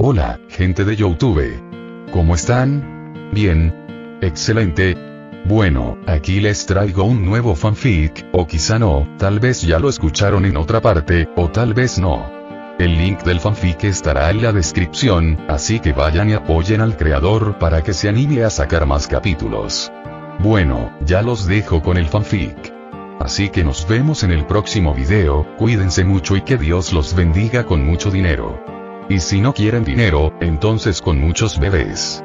Hola, gente de YouTube. ¿Cómo están? Bien. Excelente. Bueno, aquí les traigo un nuevo fanfic, o quizá no, tal vez ya lo escucharon en otra parte, o tal vez no. El link del fanfic estará en la descripción, así que vayan y apoyen al creador para que se anime a sacar más capítulos. Bueno, ya los dejo con el fanfic. Así que nos vemos en el próximo video, cuídense mucho y que Dios los bendiga con mucho dinero. Y si no quieren dinero, entonces con muchos bebés.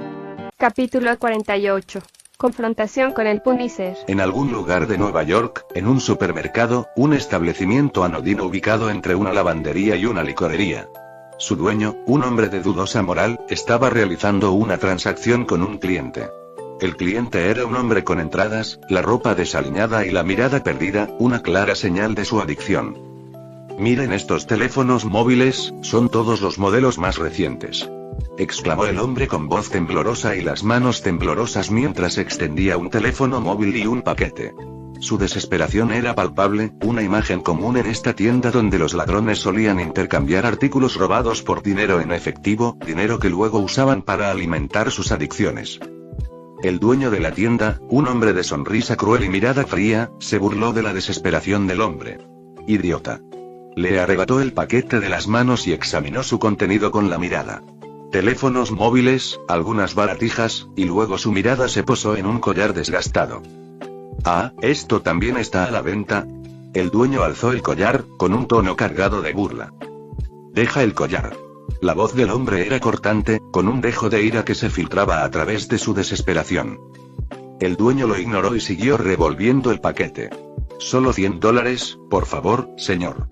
Capítulo 48. Confrontación con el Punisher. En algún lugar de Nueva York, en un supermercado, un establecimiento anodino ubicado entre una lavandería y una licorería. Su dueño, un hombre de dudosa moral, estaba realizando una transacción con un cliente. El cliente era un hombre con entradas, la ropa desaliñada y la mirada perdida, una clara señal de su adicción. Miren estos teléfonos móviles, son todos los modelos más recientes. Exclamó el hombre con voz temblorosa y las manos temblorosas mientras extendía un teléfono móvil y un paquete. Su desesperación era palpable, una imagen común en esta tienda donde los ladrones solían intercambiar artículos robados por dinero en efectivo, dinero que luego usaban para alimentar sus adicciones. El dueño de la tienda, un hombre de sonrisa cruel y mirada fría, se burló de la desesperación del hombre. Idiota. Le arrebató el paquete de las manos y examinó su contenido con la mirada. Teléfonos móviles, algunas baratijas, y luego su mirada se posó en un collar desgastado. Ah, ¿esto también está a la venta? El dueño alzó el collar, con un tono cargado de burla. Deja el collar. La voz del hombre era cortante, con un dejo de ira que se filtraba a través de su desesperación. El dueño lo ignoró y siguió revolviendo el paquete. Solo $100, por favor, señor.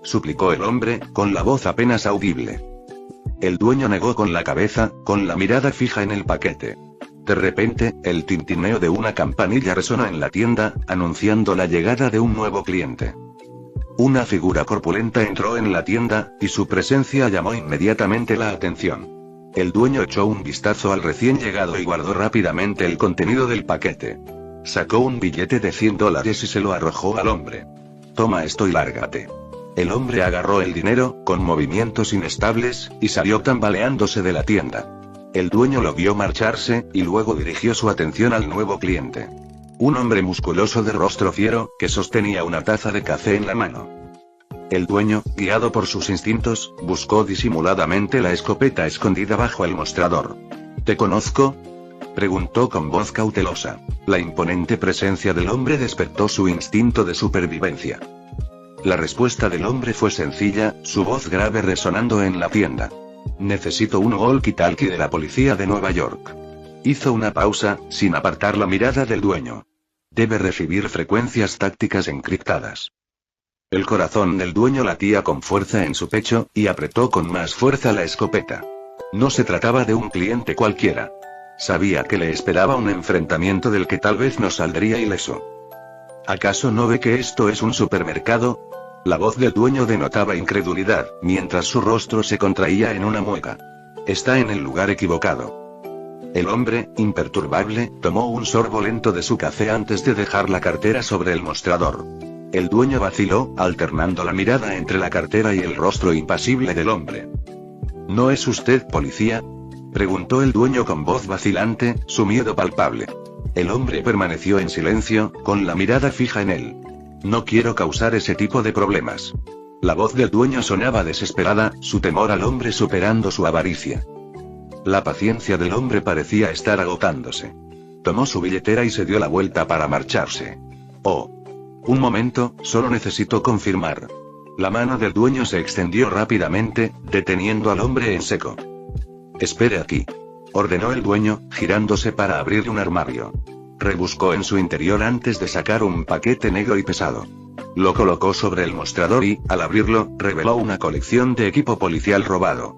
Suplicó el hombre, con la voz apenas audible. El dueño negó con la cabeza, con la mirada fija en el paquete. De repente, el tintineo de una campanilla resonó en la tienda, anunciando la llegada de un nuevo cliente. Una figura corpulenta entró en la tienda, y su presencia llamó inmediatamente la atención. El dueño echó un vistazo al recién llegado y guardó rápidamente el contenido del paquete. Sacó un billete de $100 y se lo arrojó al hombre. Toma esto y lárgate. El hombre agarró el dinero, con movimientos inestables, y salió tambaleándose de la tienda. El dueño lo vio marcharse, y luego dirigió su atención al nuevo cliente. Un hombre musculoso de rostro fiero, que sostenía una taza de café en la mano. El dueño, guiado por sus instintos, buscó disimuladamente la escopeta escondida bajo el mostrador. ¿Te conozco?, preguntó con voz cautelosa. La imponente presencia del hombre despertó su instinto de supervivencia. La respuesta del hombre fue sencilla, su voz grave resonando en la tienda. Necesito un walkie-talkie de la policía de Nueva York. Hizo una pausa, sin apartar la mirada del dueño. Debe recibir frecuencias tácticas encriptadas. El corazón del dueño latía con fuerza en su pecho, y apretó con más fuerza la escopeta. No se trataba de un cliente cualquiera. Sabía que le esperaba un enfrentamiento del que tal vez no saldría ileso. ¿Acaso no ve que esto es un supermercado? La voz del dueño denotaba incredulidad, mientras su rostro se contraía en una mueca. Está en el lugar equivocado. El hombre, imperturbable, tomó un sorbo lento de su café antes de dejar la cartera sobre el mostrador. El dueño vaciló, alternando la mirada entre la cartera y el rostro impasible del hombre. ¿No es usted policía?, preguntó el dueño con voz vacilante, su miedo palpable. El hombre permaneció en silencio, con la mirada fija en él. No quiero causar ese tipo de problemas. La voz del dueño sonaba desesperada, su temor al hombre superando su avaricia. La paciencia del hombre parecía estar agotándose. Tomó su billetera y se dio la vuelta para marcharse. Oh. Un momento, solo necesito confirmar. La mano del dueño se extendió rápidamente, deteniendo al hombre en seco. Espere aquí, ordenó el dueño, girándose para abrir un armario. Rebuscó en su interior antes de sacar un paquete negro y pesado. Lo colocó sobre el mostrador y, al abrirlo, reveló una colección de equipo policial robado.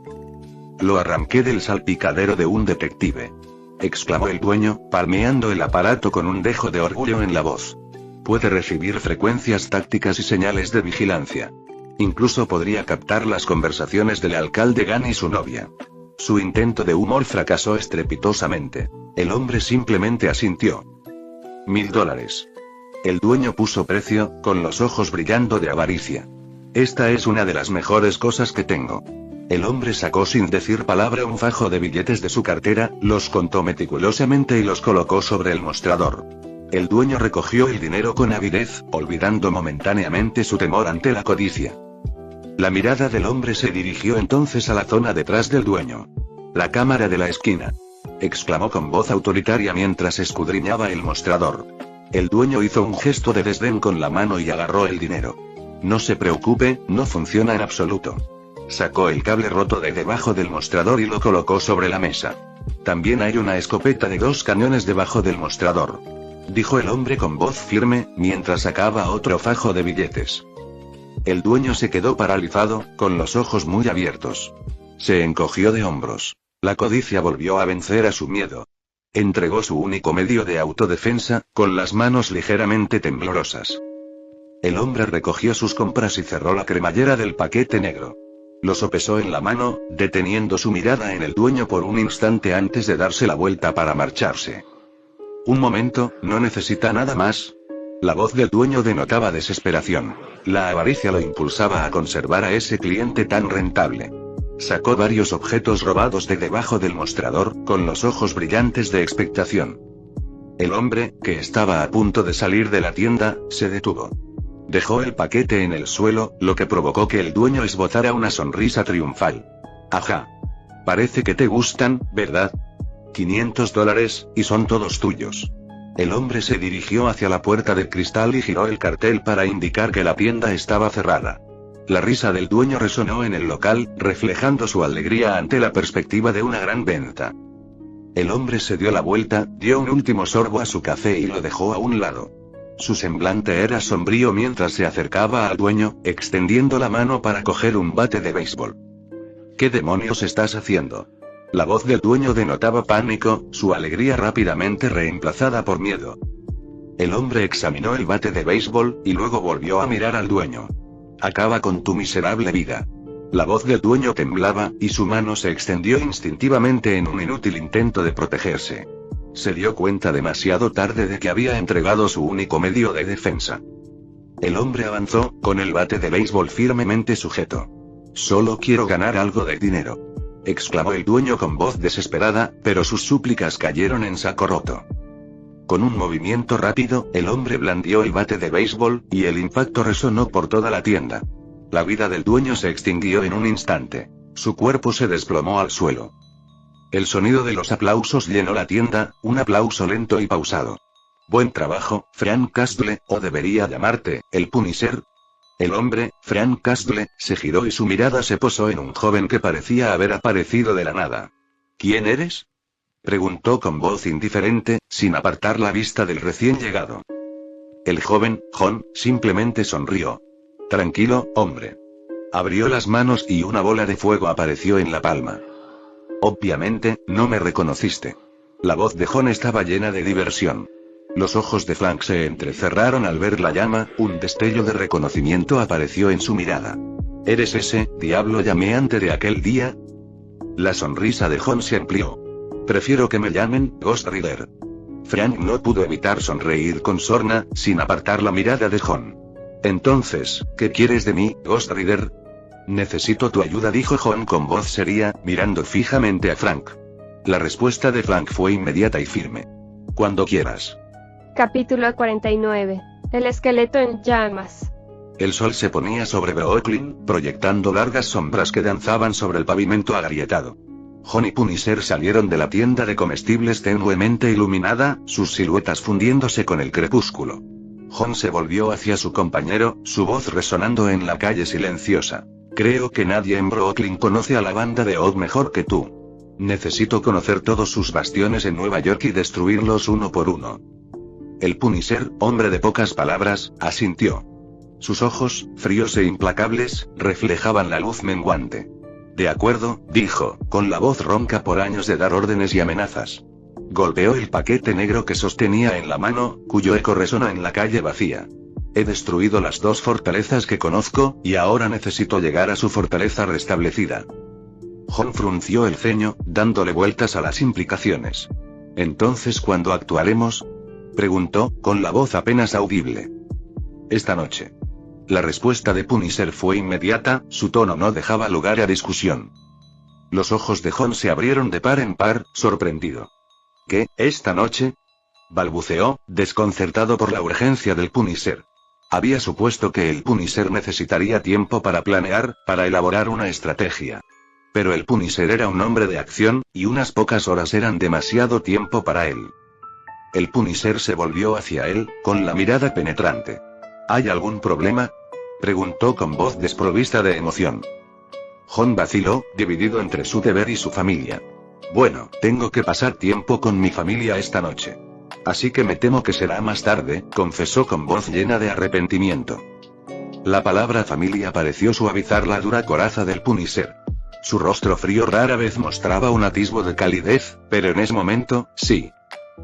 Lo arranqué del salpicadero de un detective, exclamó el dueño, palmeando el aparato con un dejo de orgullo en la voz. Puede recibir frecuencias tácticas y señales de vigilancia. Incluso podría captar las conversaciones del alcalde Gunn y su novia. Su intento de humor fracasó estrepitosamente. El hombre simplemente asintió. $1000. El dueño puso precio, con los ojos brillando de avaricia. Esta es una de las mejores cosas que tengo. El hombre sacó sin decir palabra un fajo de billetes de su cartera, los contó meticulosamente y los colocó sobre el mostrador. El dueño recogió el dinero con avidez, olvidando momentáneamente su temor ante la codicia. La mirada del hombre se dirigió entonces a la zona detrás del dueño. «La cámara de la esquina», exclamó con voz autoritaria mientras escudriñaba el mostrador. El dueño hizo un gesto de desdén con la mano y agarró el dinero. «No se preocupe, no funciona en absoluto». Sacó el cable roto de debajo del mostrador y lo colocó sobre la mesa. «También hay una escopeta de 2 cañones debajo del mostrador», dijo el hombre con voz firme, mientras sacaba otro fajo de billetes. El dueño se quedó paralizado, con los ojos muy abiertos. Se encogió de hombros. La codicia volvió a vencer a su miedo. Entregó su único medio de autodefensa, con las manos ligeramente temblorosas. El hombre recogió sus compras y cerró la cremallera del paquete negro. Lo sopesó en la mano, deteniendo su mirada en el dueño por un instante antes de darse la vuelta para marcharse. «Un momento, ¿no necesita nada más?». La voz del dueño denotaba desesperación. La avaricia lo impulsaba a conservar a ese cliente tan rentable. Sacó varios objetos robados de debajo del mostrador, con los ojos brillantes de expectación. El hombre, que estaba a punto de salir de la tienda, se detuvo. Dejó el paquete en el suelo, lo que provocó que el dueño esbozara una sonrisa triunfal. «Ajá. Parece que te gustan, ¿verdad? $500, y son todos tuyos». El hombre se dirigió hacia la puerta de cristal y giró el cartel para indicar que la tienda estaba cerrada. La risa del dueño resonó en el local, reflejando su alegría ante la perspectiva de una gran venta. El hombre se dio la vuelta, dio un último sorbo a su café y lo dejó a un lado. Su semblante era sombrío mientras se acercaba al dueño, extendiendo la mano para coger un bate de béisbol. «¿Qué demonios estás haciendo?». La voz del dueño denotaba pánico, su alegría rápidamente reemplazada por miedo. El hombre examinó el bate de béisbol, y luego volvió a mirar al dueño. «Acaba con tu miserable vida». La voz del dueño temblaba, y su mano se extendió instintivamente en un inútil intento de protegerse. Se dio cuenta demasiado tarde de que había entregado su único medio de defensa. El hombre avanzó, con el bate de béisbol firmemente sujeto. «Solo quiero ganar algo de dinero», exclamó el dueño con voz desesperada, pero sus súplicas cayeron en saco roto. Con un movimiento rápido, el hombre blandió el bate de béisbol, y el impacto resonó por toda la tienda. La vida del dueño se extinguió en un instante. Su cuerpo se desplomó al suelo. El sonido de los aplausos llenó la tienda, un aplauso lento y pausado. «Buen trabajo, Frank Castle, o debería llamarte, el Punisher». El hombre, Frank Castle, se giró y su mirada se posó en un joven que parecía haber aparecido de la nada. «¿Quién eres?», preguntó con voz indiferente, sin apartar la vista del recién llegado. El joven, John, simplemente sonrió. «Tranquilo, hombre». Abrió las manos y una bola de fuego apareció en la palma. «Obviamente, no me reconociste». La voz de John estaba llena de diversión. Los ojos de Frank se entrecerraron al ver la llama, un destello de reconocimiento apareció en su mirada. «¿Eres ese diablo llameante de aquel día?». La sonrisa de John se amplió. «Prefiero que me llamen Ghost Rider». Frank no pudo evitar sonreír con sorna, sin apartar la mirada de John. «Entonces, ¿qué quieres de mí, Ghost Rider?». «Necesito tu ayuda», dijo John con voz seria, mirando fijamente a Frank. La respuesta de Frank fue inmediata y firme. «Cuando quieras». Capítulo 49. El esqueleto en llamas. El sol se ponía sobre Brooklyn, proyectando largas sombras que danzaban sobre el pavimento agrietado. John y Punisher salieron de la tienda de comestibles tenuemente iluminada, sus siluetas fundiéndose con el crepúsculo. John se volvió hacia su compañero, su voz resonando en la calle silenciosa. «Creo que nadie en Brooklyn conoce a la banda de Odd mejor que tú. Necesito conocer todos sus bastiones en Nueva York y destruirlos uno por uno». El Punisher, hombre de pocas palabras, asintió. Sus ojos, fríos e implacables, reflejaban la luz menguante. «De acuerdo», dijo, con la voz ronca por años de dar órdenes y amenazas. Golpeó el paquete negro que sostenía en la mano, cuyo eco resonó en la calle vacía. «He destruido las 2 fortalezas que conozco, y ahora necesito llegar a su fortaleza restablecida». John frunció el ceño, dándole vueltas a las implicaciones. «Entonces, ¿cuándo actuaremos?», preguntó, con la voz apenas audible. «Esta noche». La respuesta de Punisher fue inmediata, su tono no dejaba lugar a discusión. Los ojos de Jon se abrieron de par en par, sorprendido. ¿Qué, esta noche? Balbuceó, desconcertado por la urgencia del Punisher. Había supuesto que el Punisher necesitaría tiempo para planear, para elaborar una estrategia. Pero el Punisher era un hombre de acción, y unas pocas horas eran demasiado tiempo para él. El Punisher se volvió hacia él, con la mirada penetrante. ¿Hay algún problema?, preguntó con voz desprovista de emoción. Jon vaciló, dividido entre su deber y su familia. Bueno, tengo que pasar tiempo con mi familia esta noche. Así que me temo que será más tarde, confesó con voz llena de arrepentimiento. La palabra familia pareció suavizar la dura coraza del Punisher. Su rostro frío rara vez mostraba un atisbo de calidez, pero en ese momento, sí.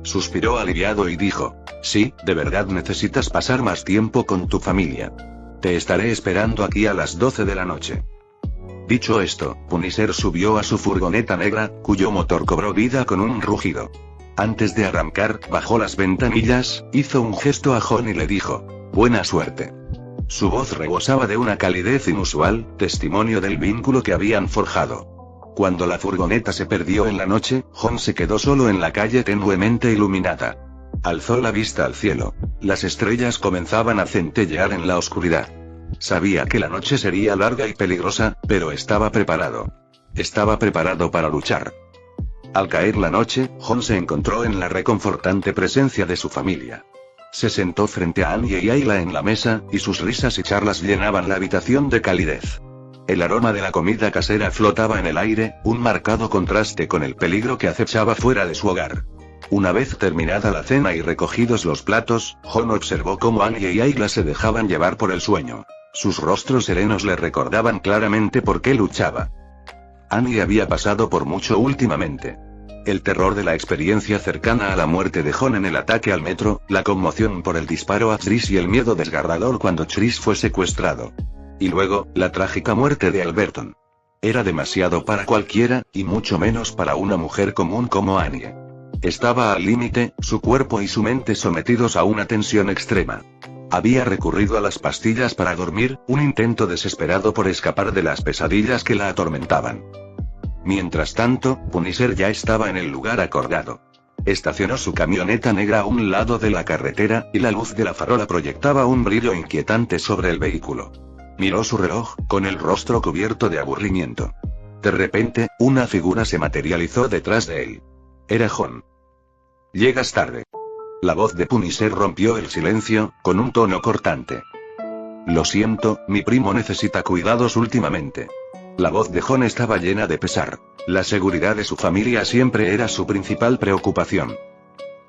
Suspiró aliviado y dijo, sí, de verdad necesitas pasar más tiempo con tu familia. Te estaré esperando aquí a las 12 de la noche. Dicho esto, Punisher subió a su furgoneta negra, cuyo motor cobró vida con un rugido. Antes de arrancar, bajó las ventanillas, hizo un gesto a Jon y le dijo, buena suerte. Su voz rebosaba de una calidez inusual, testimonio del vínculo que habían forjado. Cuando la furgoneta se perdió en la noche, Jon se quedó solo en la calle tenuemente iluminada. Alzó la vista al cielo. Las estrellas comenzaban a centellear en la oscuridad. Sabía que la noche sería larga y peligrosa, pero estaba preparado. Estaba preparado para luchar. Al caer la noche, Jon se encontró en la reconfortante presencia de su familia. Se sentó frente a Annie y Ayla en la mesa, y sus risas y charlas llenaban la habitación de calidez. El aroma de la comida casera flotaba en el aire, un marcado contraste con el peligro que acechaba fuera de su hogar. Una vez terminada la cena y recogidos los platos, Jon observó cómo Annie y Ayla se dejaban llevar por el sueño. Sus rostros serenos le recordaban claramente por qué luchaba. Annie había pasado por mucho últimamente. El terror de la experiencia cercana a la muerte de Jon en el ataque al metro, la conmoción por el disparo a Trish y el miedo desgarrador cuando Trish fue secuestrado. Y luego, la trágica muerte de Alberton. Era demasiado para cualquiera, y mucho menos para una mujer común como Annie. Estaba al límite, su cuerpo y su mente sometidos a una tensión extrema. Había recurrido a las pastillas para dormir, un intento desesperado por escapar de las pesadillas que la atormentaban. Mientras tanto, Punisher ya estaba en el lugar acordado. Estacionó su camioneta negra a un lado de la carretera, y la luz de la farola proyectaba un brillo inquietante sobre el vehículo. Miró su reloj, con el rostro cubierto de aburrimiento. De repente, una figura se materializó detrás de él. Era Jon. Llegas tarde. La voz de Punisher rompió el silencio, con un tono cortante. Lo siento, mi primo necesita cuidados últimamente. La voz de Jon estaba llena de pesar. La seguridad de su familia siempre era su principal preocupación.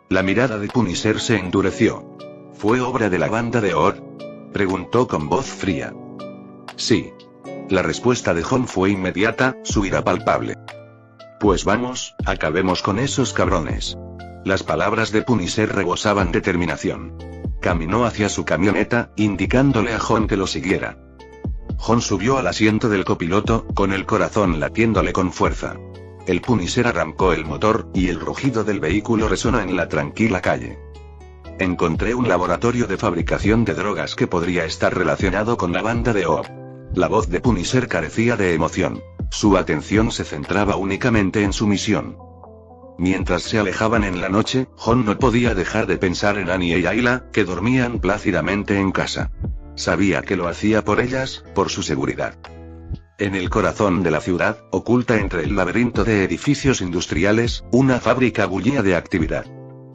La mirada de Punisher se endureció. ¿Fue obra de la banda de Or?, preguntó con voz fría. Sí. La respuesta de Jon fue inmediata, su ira palpable. Pues vamos, acabemos con esos cabrones. Las palabras de Punisher rebosaban determinación. Caminó hacia su camioneta, indicándole a Jon que lo siguiera. Jon subió al asiento del copiloto, con el corazón latiéndole con fuerza. El Punisher arrancó el motor, y el rugido del vehículo resonó en la tranquila calle. Encontré un laboratorio de fabricación de drogas que podría estar relacionado con la banda de Oab. La voz de Punisher carecía de emoción. Su atención se centraba únicamente en su misión. Mientras se alejaban en la noche, Jon no podía dejar de pensar en Annie y Ayla, que dormían plácidamente en casa. Sabía que lo hacía por ellas, por su seguridad. En el corazón de la ciudad, oculta entre el laberinto de edificios industriales, una fábrica bullía de actividad.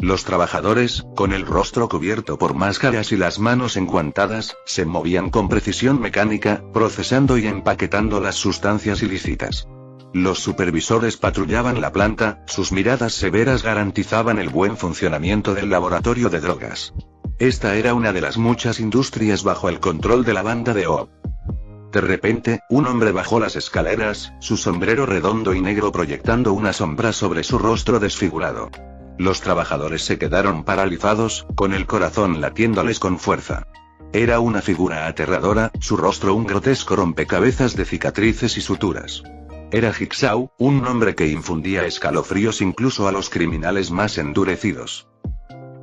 Los trabajadores, con el rostro cubierto por máscaras y las manos enguantadas, se movían con precisión mecánica, procesando y empaquetando las sustancias ilícitas. Los supervisores patrullaban la planta, sus miradas severas garantizaban el buen funcionamiento del laboratorio de drogas. Esta era una de las muchas industrias bajo el control de la banda de Oab. De repente, un hombre bajó las escaleras, su sombrero redondo y negro proyectando una sombra sobre su rostro desfigurado. Los trabajadores se quedaron paralizados, con el corazón latiéndoles con fuerza. Era una figura aterradora, su rostro un grotesco rompecabezas de cicatrices y suturas. Era Jigsaw, un nombre que infundía escalofríos incluso a los criminales más endurecidos.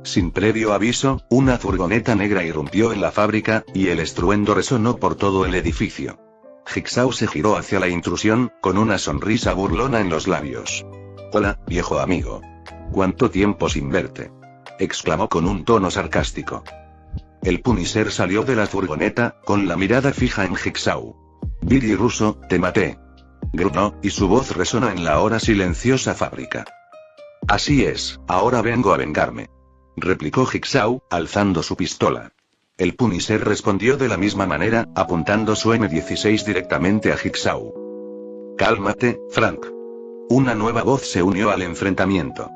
Sin previo aviso, una furgoneta negra irrumpió en la fábrica, y el estruendo resonó por todo el edificio. Jigsaw se giró hacia la intrusión, con una sonrisa burlona en los labios. «Hola, viejo amigo. ¿Cuánto tiempo sin verte?», exclamó con un tono sarcástico. El Punisher salió de la furgoneta, con la mirada fija en Jigsaw. «Billy Russo, te maté», gruñó, y su voz resonó en la ahora silenciosa fábrica. «Así es, ahora vengo a vengarme», replicó Jigsaw, alzando su pistola. El Punisher respondió de la misma manera, apuntando su M16 directamente a Jigsaw. «Cálmate, Frank». Una nueva voz se unió al enfrentamiento.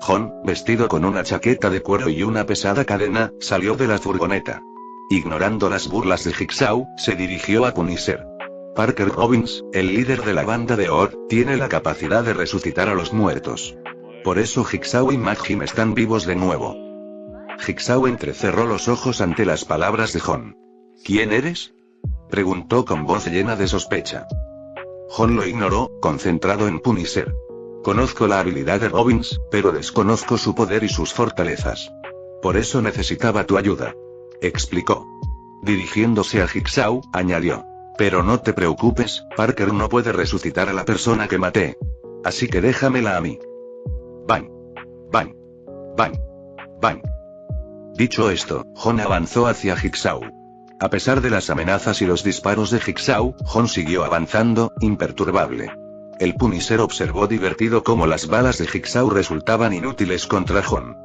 John, vestido con una chaqueta de cuero y una pesada cadena, salió de la furgoneta. Ignorando las burlas de Jigsaw, se dirigió a Punisher. «Parker Robbins, el líder de la banda de Or, tiene la capacidad de resucitar a los muertos. Por eso Jigsaw y Magim están vivos de nuevo». Jigsaw entrecerró los ojos ante las palabras de John. «¿Quién eres?», preguntó con voz llena de sospecha. John lo ignoró, concentrado en Punisher. «Conozco la habilidad de Robbins, pero desconozco su poder y sus fortalezas. Por eso necesitaba tu ayuda», explicó. Dirigiéndose a Jigsaw, añadió. «Pero no te preocupes, Parker no puede resucitar a la persona que maté. Así que déjamela a mí». Bang. Bang. Bang. Bang. Dicho esto, John avanzó hacia Jigsaw. A pesar de las amenazas y los disparos de Jigsaw, John siguió avanzando, imperturbable. El Punisher observó divertido cómo las balas de Jigsaw resultaban inútiles contra John.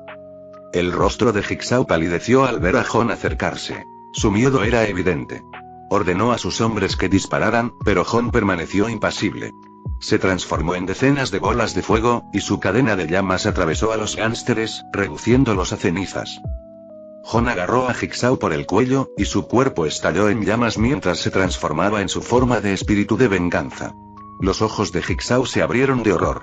El rostro de Jigsaw palideció al ver a John acercarse. Su miedo era evidente. Ordenó a sus hombres que dispararan, pero John permaneció impasible. Se transformó en decenas de bolas de fuego, y su cadena de llamas atravesó a los gánsteres, reduciéndolos a cenizas. John agarró a Jigsaw por el cuello, y su cuerpo estalló en llamas mientras se transformaba en su forma de espíritu de venganza. Los ojos de Jigsaw se abrieron de horror.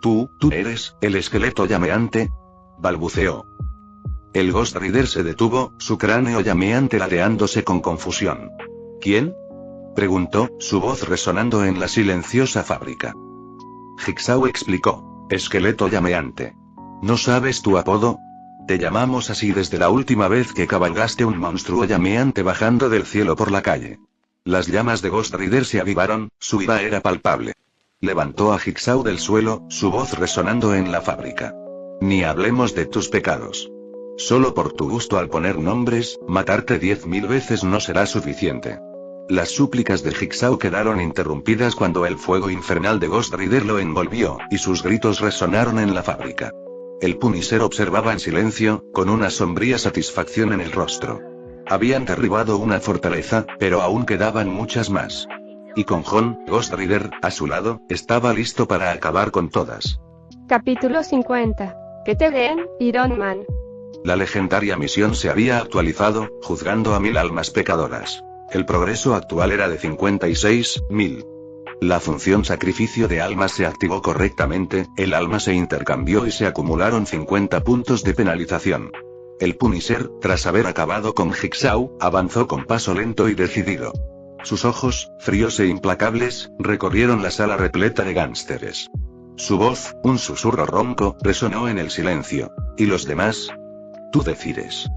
¿Tú eres el esqueleto llameante?», balbuceó. El Ghost Rider se detuvo, su cráneo llameante ladeándose con confusión. «¿Quién?», preguntó, su voz resonando en la silenciosa fábrica. Jigsaw explicó. «Esqueleto llameante. ¿No sabes tu apodo? Te llamamos así desde la última vez que cabalgaste un monstruo llameante bajando del cielo por la calle». Las llamas de Ghost Rider se avivaron, su ira era palpable. Levantó a Jigsaw del suelo, su voz resonando en la fábrica. «Ni hablemos de tus pecados. Solo por tu gusto al poner nombres, matarte 10.000 veces no será suficiente». Las súplicas de Jigsaw quedaron interrumpidas cuando el fuego infernal de Ghost Rider lo envolvió, y sus gritos resonaron en la fábrica. El Punisher observaba en silencio, con una sombría satisfacción en el rostro. Habían derribado una fortaleza, pero aún quedaban muchas más. Y con John, Ghost Rider, a su lado, estaba listo para acabar con todas. Capítulo 50. Que te den, Iron Man. La legendaria misión se había actualizado, juzgando a 1000 almas pecadoras. El progreso actual era de 56.000. La función sacrificio de almas se activó correctamente, el alma se intercambió y se acumularon 50 puntos de penalización. El Punisher, tras haber acabado con Jigsaw, avanzó con paso lento y decidido. Sus ojos, fríos e implacables, recorrieron la sala repleta de gánsteres. Su voz, un susurro ronco, resonó en el silencio. ¿Y los demás? Tú decides.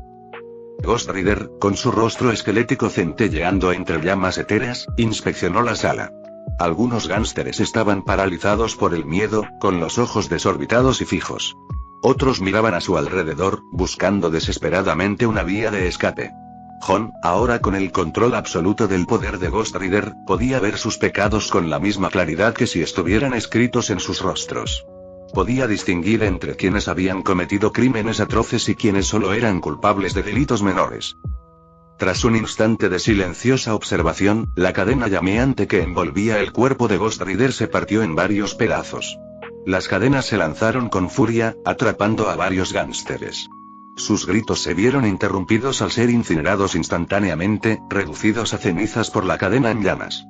Ghost Rider, con su rostro esquelético centelleando entre llamas etéreas, inspeccionó la sala. Algunos gánsteres estaban paralizados por el miedo, con los ojos desorbitados y fijos. Otros miraban a su alrededor, buscando desesperadamente una vía de escape. John, ahora con el control absoluto del poder de Ghost Rider, podía ver sus pecados con la misma claridad que si estuvieran escritos en sus rostros. Podía distinguir entre quienes habían cometido crímenes atroces y quienes solo eran culpables de delitos menores. Tras un instante de silenciosa observación, la cadena llameante que envolvía el cuerpo de Ghost Rider se partió en varios pedazos. Las cadenas se lanzaron con furia, atrapando a varios gánsteres. Sus gritos se vieron interrumpidos al ser incinerados instantáneamente, reducidos a cenizas por la cadena en llamas.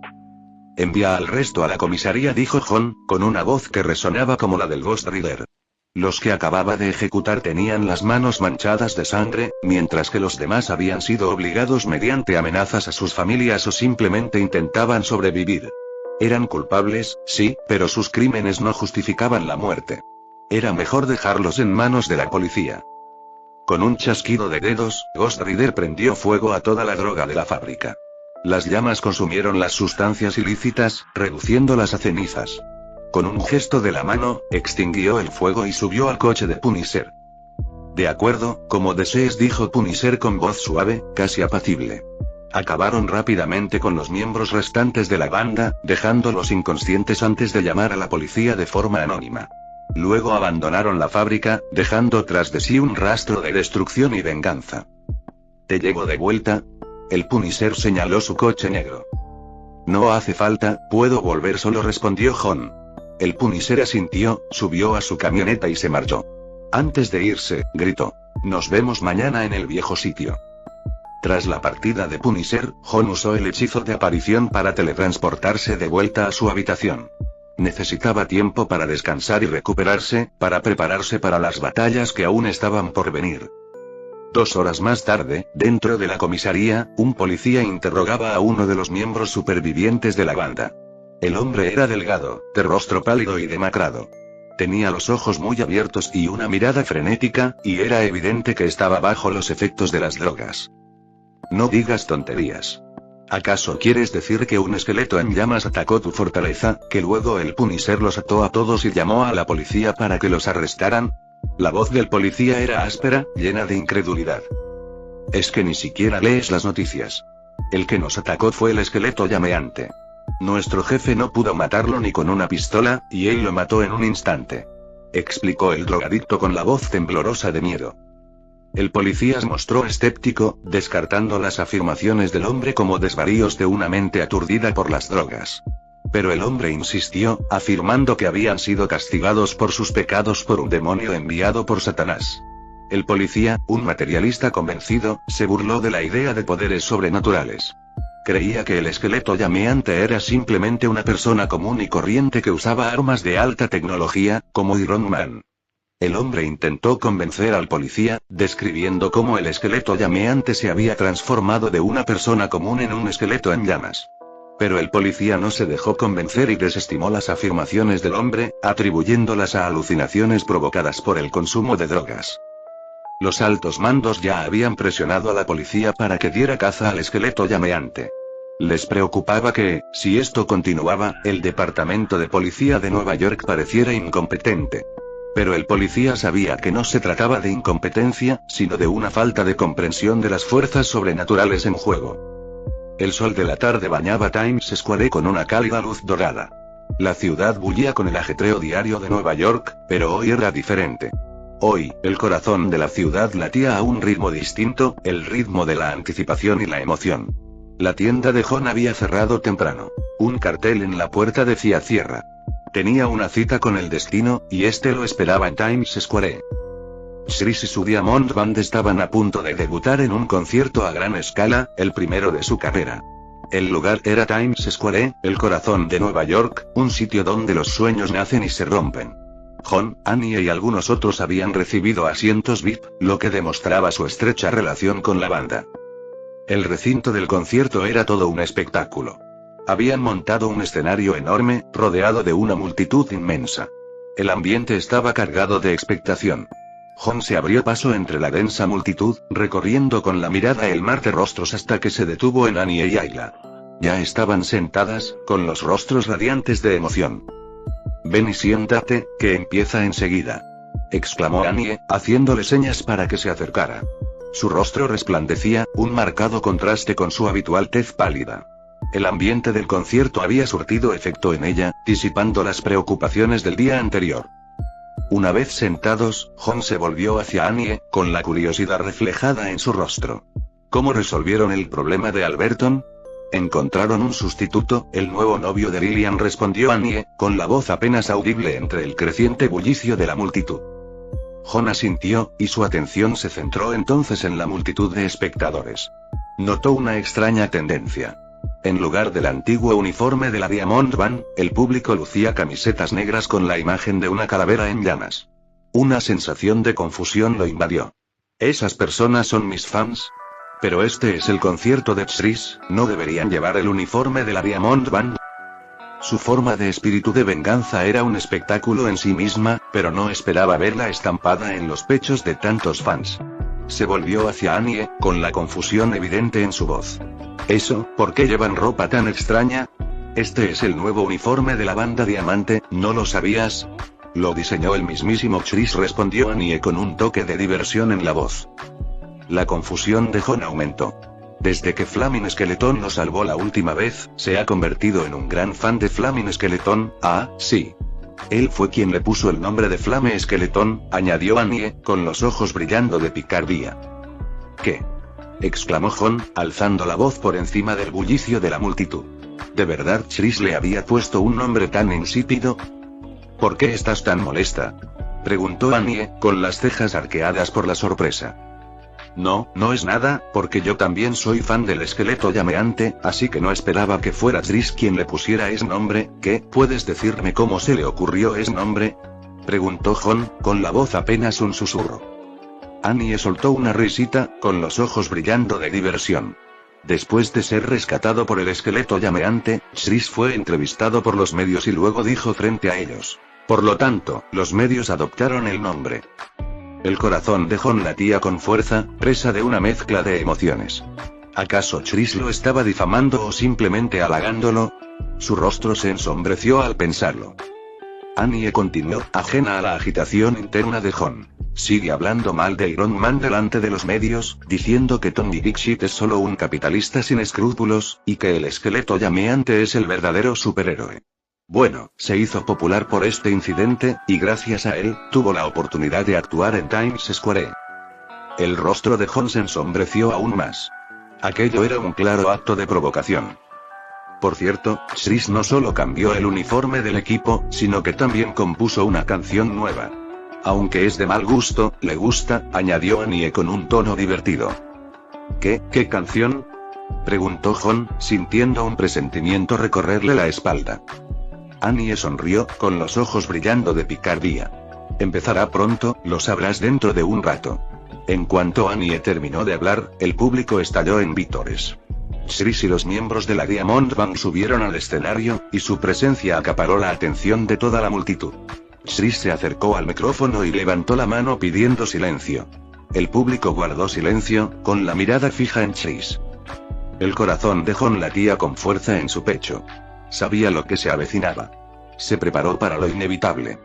«Envía al resto a la comisaría», dijo John, con una voz que resonaba como la del Ghost Rider. Los que acababa de ejecutar tenían las manos manchadas de sangre, mientras que los demás habían sido obligados mediante amenazas a sus familias o simplemente intentaban sobrevivir. Eran culpables, sí, pero sus crímenes no justificaban la muerte. Era mejor dejarlos en manos de la policía. Con un chasquido de dedos, Ghost Rider prendió fuego a toda la droga de la fábrica. Las llamas consumieron las sustancias ilícitas, reduciéndolas a cenizas. Con un gesto de la mano, extinguió el fuego y subió al coche de Punisher. De acuerdo, como desees, dijo Punisher con voz suave, casi apacible. Acabaron rápidamente con los miembros restantes de la banda, dejándolos inconscientes antes de llamar a la policía de forma anónima. Luego abandonaron la fábrica, dejando tras de sí un rastro de destrucción y venganza. ¿Te llevo de vuelta? El Punisher señaló su coche negro. No hace falta, puedo volver solo, respondió John. El Punisher asintió, subió a su camioneta y se marchó. Antes de irse, gritó: nos vemos mañana en el viejo sitio. Tras la partida de Punisher, John usó el hechizo de aparición para teletransportarse de vuelta a su habitación. Necesitaba tiempo para descansar y recuperarse, para prepararse para las batallas que aún estaban por venir. 2 horas más tarde, dentro de la comisaría, un policía interrogaba a uno de los miembros supervivientes de la banda. El hombre era delgado, de rostro pálido y demacrado. Tenía los ojos muy abiertos y una mirada frenética, y era evidente que estaba bajo los efectos de las drogas. No digas tonterías. ¿Acaso quieres decir que un esqueleto en llamas atacó tu fortaleza, que luego el Punisher los ató a todos y llamó a la policía para que los arrestaran? La voz del policía era áspera, llena de incredulidad. Es que ni siquiera lees las noticias. El que nos atacó fue el esqueleto llameante. Nuestro jefe no pudo matarlo ni con una pistola, y él lo mató en un instante. Explicó el drogadicto con la voz temblorosa de miedo. El policía se mostró escéptico, descartando las afirmaciones del hombre como desvaríos de una mente aturdida por las drogas. Pero el hombre insistió, afirmando que habían sido castigados por sus pecados por un demonio enviado por Satanás. El policía, un materialista convencido, se burló de la idea de poderes sobrenaturales. Creía que el esqueleto llameante era simplemente una persona común y corriente que usaba armas de alta tecnología, como Iron Man. El hombre intentó convencer al policía, describiendo cómo el esqueleto llameante se había transformado de una persona común en un esqueleto en llamas. Pero el policía no se dejó convencer y desestimó las afirmaciones del hombre, atribuyéndolas a alucinaciones provocadas por el consumo de drogas. Los altos mandos ya habían presionado a la policía para que diera caza al esqueleto llameante. Les preocupaba que, si esto continuaba, el departamento de policía de Nueva York pareciera incompetente. Pero el policía sabía que no se trataba de incompetencia, sino de una falta de comprensión de las fuerzas sobrenaturales en juego. El sol de la tarde bañaba Times Square con una cálida luz dorada. La ciudad bullía con el ajetreo diario de Nueva York, pero hoy era diferente. Hoy, el corazón de la ciudad latía a un ritmo distinto, el ritmo de la anticipación y la emoción. La tienda de John había cerrado temprano. Un cartel en la puerta decía cierra. Tenía una cita con el destino, y este lo esperaba en Times Square. Chris y su Diamond Band estaban a punto de debutar en un concierto a gran escala, el primero de su carrera. El lugar era Times Square, el corazón de Nueva York, un sitio donde los sueños nacen y se rompen. John, Annie y algunos otros habían recibido asientos VIP, lo que demostraba su estrecha relación con la banda. El recinto del concierto era todo un espectáculo. Habían montado un escenario enorme, rodeado de una multitud inmensa. El ambiente estaba cargado de expectación. John se abrió paso entre la densa multitud, recorriendo con la mirada el mar de rostros hasta que se detuvo en Annie y Ayla. Ya estaban sentadas, con los rostros radiantes de emoción. Ven y siéntate, que empieza enseguida, exclamó Annie, haciéndole señas para que se acercara. Su rostro resplandecía, un marcado contraste con su habitual tez pálida. El ambiente del concierto había surtido efecto en ella, disipando las preocupaciones del día anterior. Una vez sentados, John se volvió hacia Annie, con la curiosidad reflejada en su rostro. ¿Cómo resolvieron el problema de Alberton? ¿Encontraron un sustituto, el nuevo novio de Lillian?, respondió Annie, con la voz apenas audible entre el creciente bullicio de la multitud. John asintió, y su atención se centró entonces en la multitud de espectadores. Notó una extraña tendencia. En lugar del antiguo uniforme de la Diamond Band, el público lucía camisetas negras con la imagen de una calavera en llamas. Una sensación de confusión lo invadió. ¿Esas personas son mis fans? Pero este es el concierto de Chris, ¿no deberían llevar el uniforme de la Diamond Band? Su forma de espíritu de venganza era un espectáculo en sí misma, pero no esperaba verla estampada en los pechos de tantos fans. Se volvió hacia Annie, con la confusión evidente en su voz. ¿Eso? ¿Por qué llevan ropa tan extraña? Este es el nuevo uniforme de la banda Diamante, ¿no lo sabías? Lo diseñó el mismísimo Chris, respondió Annie con un toque de diversión en la voz. La confusión de Jon aumentó. Desde que Flaming Skeleton lo salvó la última vez, se ha convertido en un gran fan de Flaming Skeleton. Ah, sí. Él fue quien le puso el nombre de Flame Skeleton, añadió Annie, con los ojos brillando de picardía. ¿Qué? Exclamó Jon, alzando la voz por encima del bullicio de la multitud. ¿De verdad Chris le había puesto un nombre tan insípido? ¿Por qué estás tan molesta? Preguntó Annie, con las cejas arqueadas por la sorpresa. No, no es nada, porque yo también soy fan del esqueleto llameante, así que no esperaba que fuera Chris quien le pusiera ese nombre. ¿Qué? ¿Puedes decirme cómo se le ocurrió ese nombre? Preguntó Jon, con la voz apenas un susurro. Annie soltó una risita, con los ojos brillando de diversión. Después de ser rescatado por el esqueleto llameante, Chris fue entrevistado por los medios y luego dijo frente a ellos. Por lo tanto, los medios adoptaron el nombre. El corazón de Jon latía con fuerza, presa de una mezcla de emociones. ¿Acaso Chris lo estaba difamando o simplemente halagándolo? Su rostro se ensombreció al pensarlo. Annie continuó, ajena a la agitación interna de Jon. Sigue hablando mal de Iron Man delante de los medios, diciendo que Tony Dixit es solo un capitalista sin escrúpulos, y que el esqueleto llameante es el verdadero superhéroe. Bueno, se hizo popular por este incidente, y gracias a él, tuvo la oportunidad de actuar en Times Square. El rostro de Jon se ensombreció aún más. Aquello era un claro acto de provocación. Por cierto, Chris no solo cambió el uniforme del equipo, sino que también compuso una canción nueva. Aunque es de mal gusto, le gusta, añadió Annie con un tono divertido. ¿Qué canción? Preguntó Jon, sintiendo un presentimiento recorrerle la espalda. Annie sonrió, con los ojos brillando de picardía. Empezará pronto, lo sabrás dentro de un rato. En cuanto Annie terminó de hablar, el público estalló en vítores. Chris y los miembros de la Diamond Band subieron al escenario, y su presencia acaparó la atención de toda la multitud. Chris se acercó al micrófono y levantó la mano pidiendo silencio. El público guardó silencio, con la mirada fija en Chris. El corazón de Jon latía con fuerza en su pecho. Sabía lo que se avecinaba. Se preparó para lo inevitable.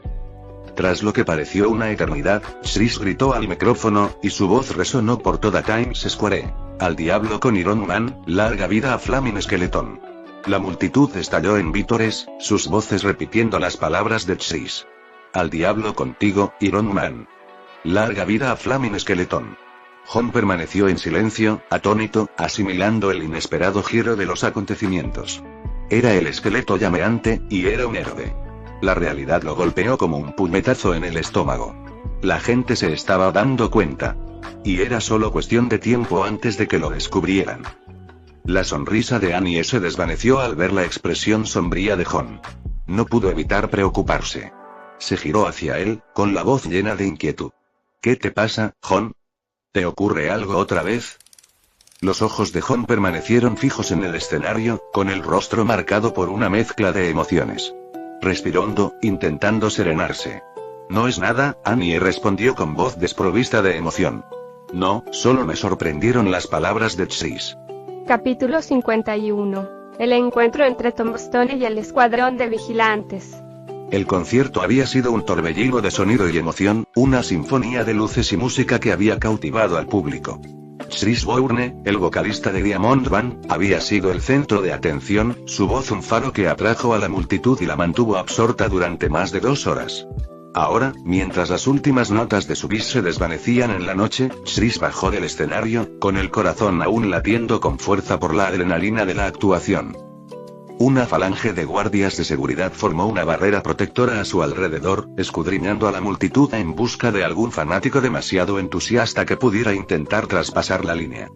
Tras lo que pareció una eternidad, Chris gritó al micrófono, y su voz resonó por toda Times Square. Al diablo con Iron Man, larga vida a Flaming Skeleton. La multitud estalló en vítores, sus voces repitiendo las palabras de Chris. Al diablo contigo, Iron Man. Larga vida a Flaming Skeleton. Jon permaneció en silencio, atónito, asimilando el inesperado giro de los acontecimientos. Era el esqueleto llameante, y era un héroe. La realidad lo golpeó como un puñetazo en el estómago. La gente se estaba dando cuenta. Y era solo cuestión de tiempo antes de que lo descubrieran. La sonrisa de Annie se desvaneció al ver la expresión sombría de Jon. No pudo evitar preocuparse. Se giró hacia él, con la voz llena de inquietud. ¿Qué te pasa, Jon? ¿Te ocurre algo otra vez? Los ojos de Jon permanecieron fijos en el escenario, con el rostro marcado por una mezcla de emociones. Respiró hondo, intentando serenarse. No es nada, Annie respondió con voz desprovista de emoción. No, solo me sorprendieron las palabras de Chris. Capítulo 51. El encuentro entre Tombstone y el escuadrón de vigilantes. El concierto había sido un torbellino de sonido y emoción, una sinfonía de luces y música que había cautivado al público. Chris Bourne, el vocalista de Diamond Band, había sido el centro de atención, su voz un faro que atrajo a la multitud y la mantuvo absorta durante más de 2 horas. Ahora, mientras las últimas notas de su bis se desvanecían en la noche, Chris bajó del escenario, con el corazón aún latiendo con fuerza por la adrenalina de la actuación. Una falange de guardias de seguridad formó una barrera protectora a su alrededor, escudriñando a la multitud en busca de algún fanático demasiado entusiasta que pudiera intentar traspasar la línea.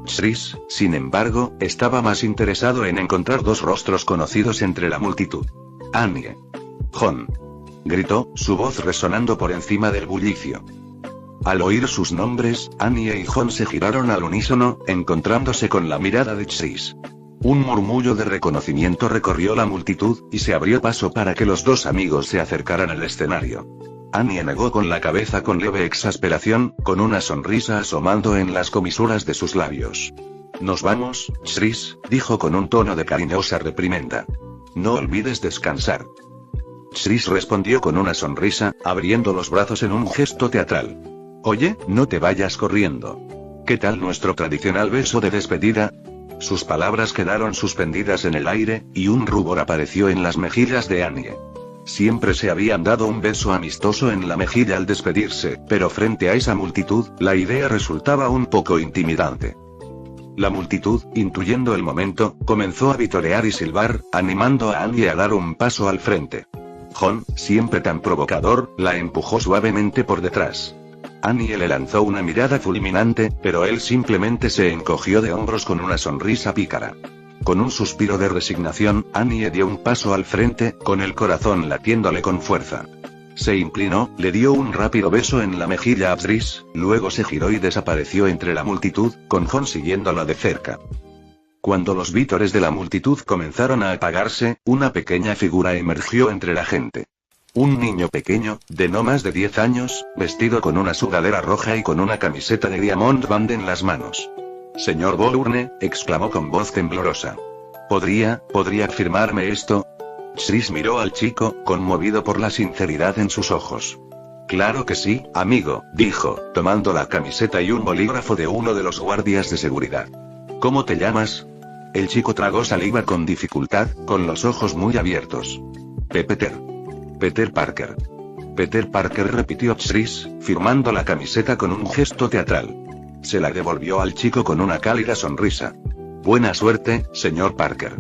Chris, sin embargo, estaba más interesado en encontrar 2 rostros conocidos entre la multitud. Annie. Jon. Gritó, su voz resonando por encima del bullicio. Al oír sus nombres, Annie y Jon se giraron al unísono, encontrándose con la mirada de Chris. Un murmullo de reconocimiento recorrió la multitud, y se abrió paso para que los 2 amigos se acercaran al escenario. Annie negó con la cabeza con leve exasperación, con una sonrisa asomando en las comisuras de sus labios. Nos vamos, Chris, dijo con un tono de cariñosa reprimenda. No olvides descansar. Chris respondió con una sonrisa, abriendo los brazos en un gesto teatral. Oye, no te vayas corriendo. ¿Qué tal nuestro tradicional beso de despedida? Sus palabras quedaron suspendidas en el aire, y un rubor apareció en las mejillas de Annie. Siempre se habían dado un beso amistoso en la mejilla al despedirse, pero frente a esa multitud, la idea resultaba un poco intimidante. La multitud, intuyendo el momento, comenzó a vitorear y silbar, animando a Annie a dar un paso al frente. Jon, siempre tan provocador, la empujó suavemente por detrás. Annie le lanzó una mirada fulminante, pero él simplemente se encogió de hombros con una sonrisa pícara. Con un suspiro de resignación, Annie dio un paso al frente, con el corazón latiéndole con fuerza. Se inclinó, le dio un rápido beso en la mejilla a Chris, luego se giró y desapareció entre la multitud, con Jon siguiéndola de cerca. Cuando los vítores de la multitud comenzaron a apagarse, una pequeña figura emergió entre la gente. Un niño pequeño, de no más de 10 años, vestido con una sudadera roja y con una camiseta de Diamond Band en las manos. «Señor Bourne», exclamó con voz temblorosa. ¿Podría afirmarme esto? Chris miró al chico, conmovido por la sinceridad en sus ojos. «Claro que sí, amigo», dijo, tomando la camiseta y un bolígrafo de uno de los guardias de seguridad. «¿Cómo te llamas?» El chico tragó saliva con dificultad, con los ojos muy abiertos. Peter Parker. Peter Parker, repitió Chris, firmando la camiseta con un gesto teatral. Se la devolvió al chico con una cálida sonrisa. Buena suerte, señor Parker.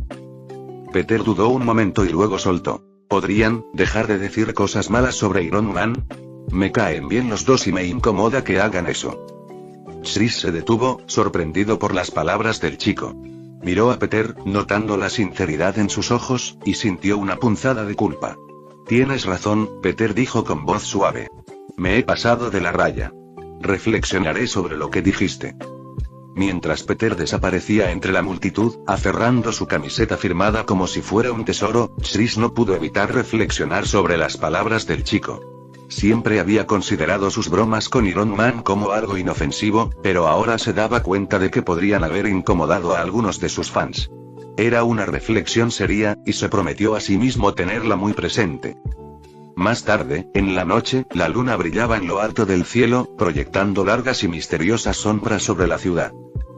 Peter dudó un momento y luego soltó. ¿Podrían dejar de decir cosas malas sobre Iron Man? Me caen bien los dos y me incomoda que hagan eso. Chris se detuvo, sorprendido por las palabras del chico. Miró a Peter, notando la sinceridad en sus ojos, y sintió una punzada de culpa. Tienes razón, Peter dijo con voz suave. Me he pasado de la raya. Reflexionaré sobre lo que dijiste. Mientras Peter desaparecía entre la multitud, aferrando su camiseta firmada como si fuera un tesoro, Chris no pudo evitar reflexionar sobre las palabras del chico. Siempre había considerado sus bromas con Iron Man como algo inofensivo, pero ahora se daba cuenta de que podrían haber incomodado a algunos de sus fans. Era una reflexión seria, y se prometió a sí mismo tenerla muy presente. Más tarde, en la noche, la luna brillaba en lo alto del cielo, proyectando largas y misteriosas sombras sobre la ciudad.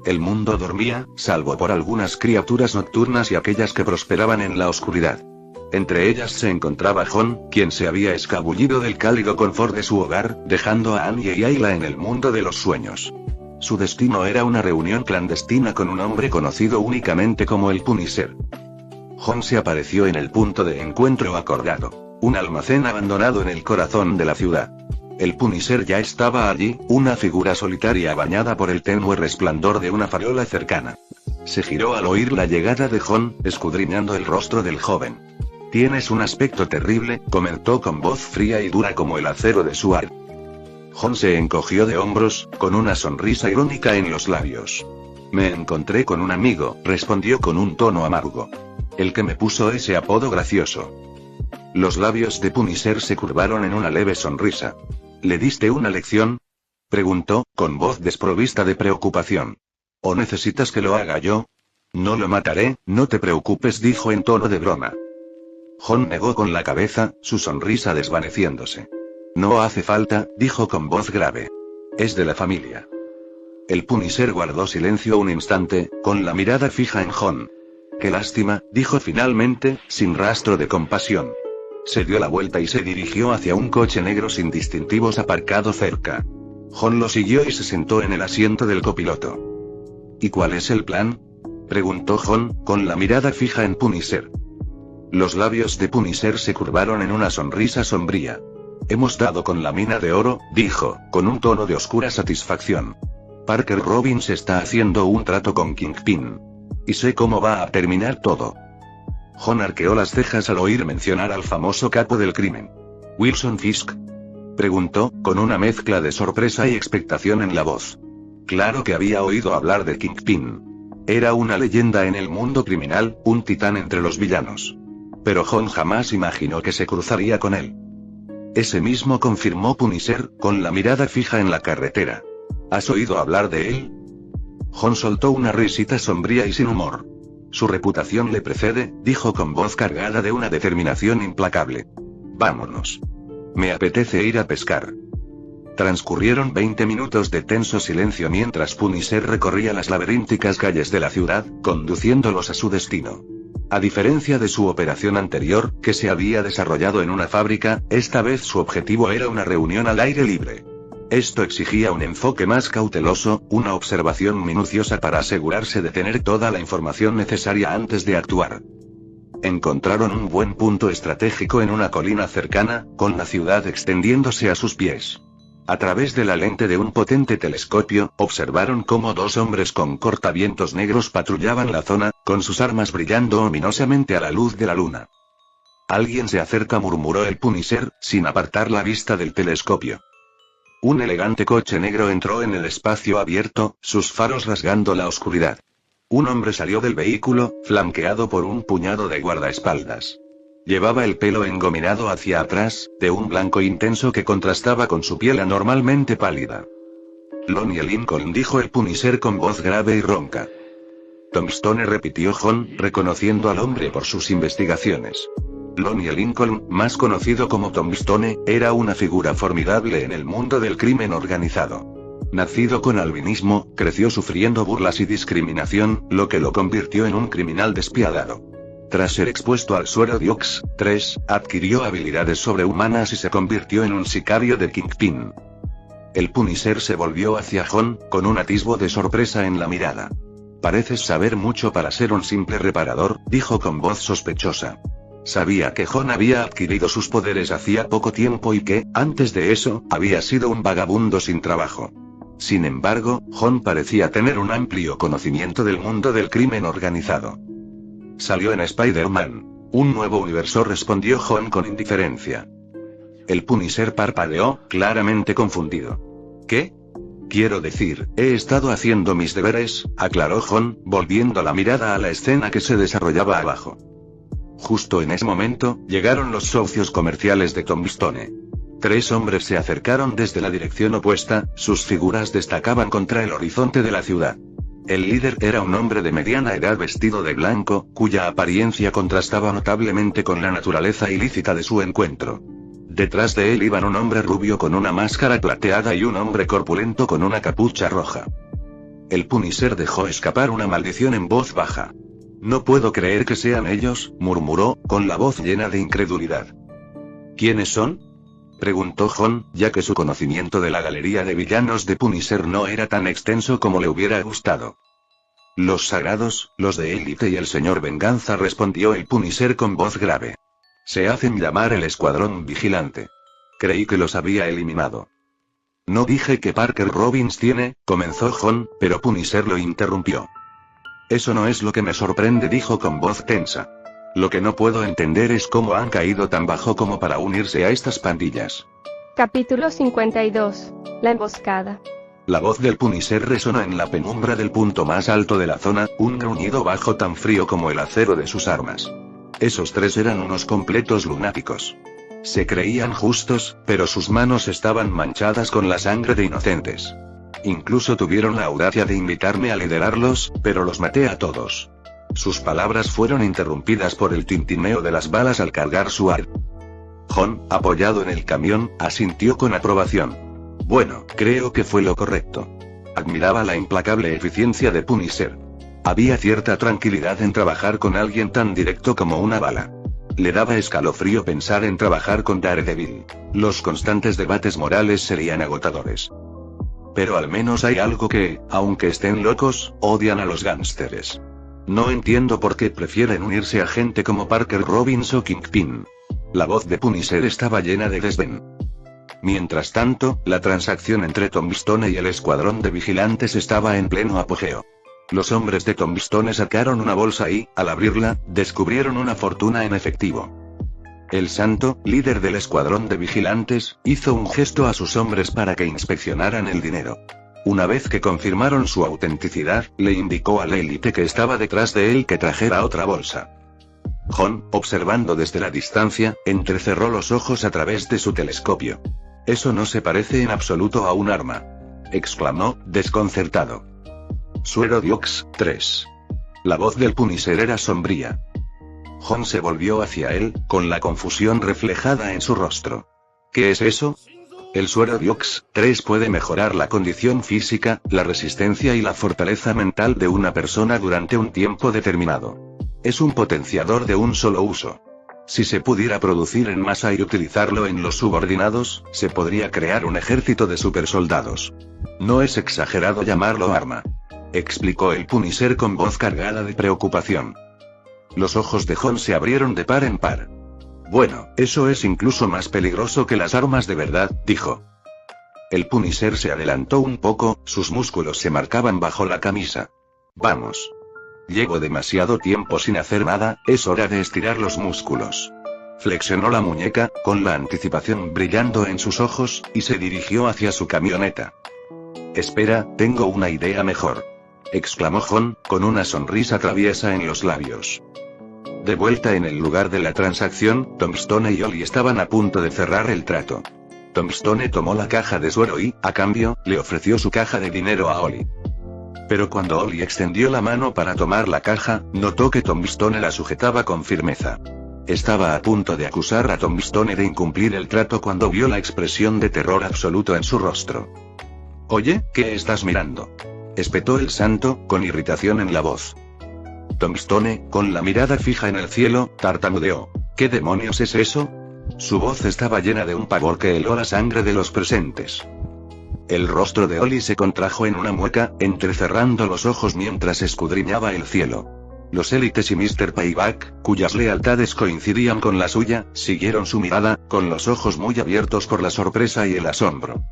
El mundo dormía, salvo por algunas criaturas nocturnas y aquellas que prosperaban en la oscuridad. Entre ellas se encontraba Jon, quien se había escabullido del cálido confort de su hogar, dejando a Annie y Ayla en el mundo de los sueños. Su destino era una reunión clandestina con un hombre conocido únicamente como el Punisher. Jon se apareció en el punto de encuentro acordado, un almacén abandonado en el corazón de la ciudad. El Punisher ya estaba allí, una figura solitaria bañada por el tenue resplandor de una farola cercana. Se giró al oír la llegada de Jon, escudriñando el rostro del joven. «Tienes un aspecto terrible», comentó con voz fría y dura como el acero de su arte. Jon se encogió de hombros, con una sonrisa irónica en los labios. «Me encontré con un amigo», respondió con un tono amargo. «El que me puso ese apodo gracioso». Los labios de Punisher se curvaron en una leve sonrisa. «¿Le diste una lección?», preguntó, con voz desprovista de preocupación. «¿O necesitas que lo haga yo?». «No lo mataré, no te preocupes», dijo en tono de broma. Jon negó con la cabeza, su sonrisa desvaneciéndose. «No hace falta», dijo con voz grave. «Es de la familia». El Punisher guardó silencio un instante, con la mirada fija en Jon. «Qué lástima», dijo finalmente, sin rastro de compasión. Se dio la vuelta y se dirigió hacia un coche negro sin distintivos aparcado cerca. Jon lo siguió y se sentó en el asiento del copiloto. «¿Y cuál es el plan?», preguntó Jon, con la mirada fija en Punisher. Los labios de Punisher se curvaron en una sonrisa sombría. «Hemos dado con la mina de oro», dijo, con un tono de oscura satisfacción. «Parker Robbins está haciendo un trato con Kingpin. Y sé cómo va a terminar todo». Jon arqueó las cejas al oír mencionar al famoso capo del crimen. «¿Wilson Fisk?», preguntó, con una mezcla de sorpresa y expectación en la voz. Claro que había oído hablar de Kingpin. Era una leyenda en el mundo criminal, un titán entre los villanos. Pero Jon jamás imaginó que se cruzaría con él. Ese mismo, confirmó Punisher, con la mirada fija en la carretera. ¿Has oído hablar de él? Jon soltó una risita sombría y sin humor. Su reputación le precede, dijo con voz cargada de una determinación implacable. Vámonos. Me apetece ir a pescar. Transcurrieron 20 minutos de tenso silencio mientras Punisher recorría las laberínticas calles de la ciudad, conduciéndolos a su destino. A diferencia de su operación anterior, que se había desarrollado en una fábrica, esta vez su objetivo era una reunión al aire libre. Esto exigía un enfoque más cauteloso, una observación minuciosa para asegurarse de tener toda la información necesaria antes de actuar. Encontraron un buen punto estratégico en una colina cercana, con la ciudad extendiéndose a sus pies. A través de la lente de un potente telescopio, observaron cómo dos hombres con cortavientos negros patrullaban la zona, con sus armas brillando ominosamente a la luz de la luna. Alguien se acerca, murmuró el Punisher, sin apartar la vista del telescopio. Un elegante coche negro entró en el espacio abierto, sus faros rasgando la oscuridad. Un hombre salió del vehículo, flanqueado por un puñado de guardaespaldas. Llevaba el pelo engominado hacia atrás, de un blanco intenso que contrastaba con su piel anormalmente pálida. Lonnie Lincoln, dijo el Punisher con voz grave y ronca. Tombstone, repitió Jon, reconociendo al hombre por sus investigaciones. Lonnie Lincoln, más conocido como Tombstone, era una figura formidable en el mundo del crimen organizado. Nacido con albinismo, creció sufriendo burlas y discriminación, lo que lo convirtió en un criminal despiadado. Tras ser expuesto al suero Diox 3, adquirió habilidades sobrehumanas y se convirtió en un sicario de Kingpin. El Punisher se volvió hacia Jon, con un atisbo de sorpresa en la mirada. Pareces saber mucho para ser un simple reparador, dijo con voz sospechosa. Sabía que Jon había adquirido sus poderes hacía poco tiempo y que, antes de eso, había sido un vagabundo sin trabajo. Sin embargo, Jon parecía tener un amplio conocimiento del mundo del crimen organizado. Salió en Spider-Man. Un nuevo universo, respondió Jon con indiferencia. El Punisher parpadeó, claramente confundido. ¿Qué? Quiero decir, he estado haciendo mis deberes, aclaró Jon, volviendo la mirada a la escena que se desarrollaba abajo. Justo en ese momento, llegaron los socios comerciales de Tombstone. 3 hombres se acercaron desde la dirección opuesta, sus figuras destacaban contra el horizonte de la ciudad. El líder era un hombre de mediana edad vestido de blanco, cuya apariencia contrastaba notablemente con la naturaleza ilícita de su encuentro. Detrás de él iban un hombre rubio con una máscara plateada y un hombre corpulento con una capucha roja. El Punisher dejó escapar una maldición en voz baja. No puedo creer que sean ellos, murmuró, con la voz llena de incredulidad. ¿Quiénes son?, preguntó Jon, ya que su conocimiento de la galería de villanos de Punisher no era tan extenso como le hubiera gustado. Los sagrados, los de élite y el señor Venganza, respondió el Punisher con voz grave. Se hacen llamar el Escuadrón Vigilante. Creí que los había eliminado. No dije que Parker Robbins tiene, comenzó Jon, pero Punisher lo interrumpió. Eso no es lo que me sorprende, dijo con voz tensa. Lo que no puedo entender es cómo han caído tan bajo como para unirse a estas pandillas. Capítulo 52. La emboscada. La voz del Punisher resonó en la penumbra del punto más alto de la zona, un gruñido bajo tan frío como el acero de sus armas. Esos 3 eran unos completos lunáticos. Se creían justos, pero sus manos estaban manchadas con la sangre de inocentes. Incluso tuvieron la audacia de invitarme a liderarlos, pero los maté a todos. Sus palabras fueron interrumpidas por el tintineo de las balas al cargar su arma. Jon, apoyado en el camión, asintió con aprobación. Bueno, creo que fue lo correcto. Admiraba la implacable eficiencia de Punisher. Había cierta tranquilidad en trabajar con alguien tan directo como una bala. Le daba escalofrío pensar en trabajar con Daredevil. Los constantes debates morales serían agotadores. Pero al menos hay algo que, aunque estén locos, odian a los gánsteres. No entiendo por qué prefieren unirse a gente como Parker Robbins o Kingpin. La voz de Punisher estaba llena de desdén. Mientras tanto, la transacción entre Tombstone y el escuadrón de vigilantes estaba en pleno apogeo. Los hombres de Tombstone sacaron una bolsa y, al abrirla, descubrieron una fortuna en efectivo. El Santo, líder del escuadrón de vigilantes, hizo un gesto a sus hombres para que inspeccionaran el dinero. Una vez que confirmaron su autenticidad, le indicó al élite que estaba detrás de él que trajera otra bolsa. Jon, observando desde la distancia, entrecerró los ojos a través de su telescopio. Eso no se parece en absoluto a un arma, exclamó, desconcertado. Suero Diox, 3. La voz del Punisher era sombría. Jon se volvió hacia él, con la confusión reflejada en su rostro. ¿Qué es eso? El suero Diox 3 puede mejorar la condición física, la resistencia y la fortaleza mental de una persona durante un tiempo determinado. Es un potenciador de un solo uso. Si se pudiera producir en masa y utilizarlo en los subordinados, se podría crear un ejército de supersoldados. No es exagerado llamarlo arma, explicó el Punisher con voz cargada de preocupación. Los ojos de Jon se abrieron de par en par. Bueno, eso es incluso más peligroso que las armas de verdad, dijo. El Punisher se adelantó un poco, sus músculos se marcaban bajo la camisa. Vamos. Llevo demasiado tiempo sin hacer nada, es hora de estirar los músculos. Flexionó la muñeca, con la anticipación brillando en sus ojos, y se dirigió hacia su camioneta. Espera, tengo una idea mejor, exclamó Jon, con una sonrisa traviesa en los labios. De vuelta en el lugar de la transacción, Tombstone y Ollie estaban a punto de cerrar el trato. Tombstone tomó la caja de suero y, a cambio, le ofreció su caja de dinero a Ollie. Pero cuando Ollie extendió la mano para tomar la caja, notó que Tombstone la sujetaba con firmeza. Estaba a punto de acusar a Tombstone de incumplir el trato cuando vio la expresión de terror absoluto en su rostro. Oye, ¿qué estás mirando?, espetó el santo, con irritación en la voz. Tombstone, con la mirada fija en el cielo, tartamudeó. ¿Qué demonios es eso? Su voz estaba llena de un pavor que heló la sangre de los presentes. El rostro de Ollie se contrajo en una mueca, entrecerrando los ojos mientras escudriñaba el cielo. Los élites y Mr. Payback, cuyas lealtades coincidían con la suya, siguieron su mirada, con los ojos muy abiertos por la sorpresa y el asombro.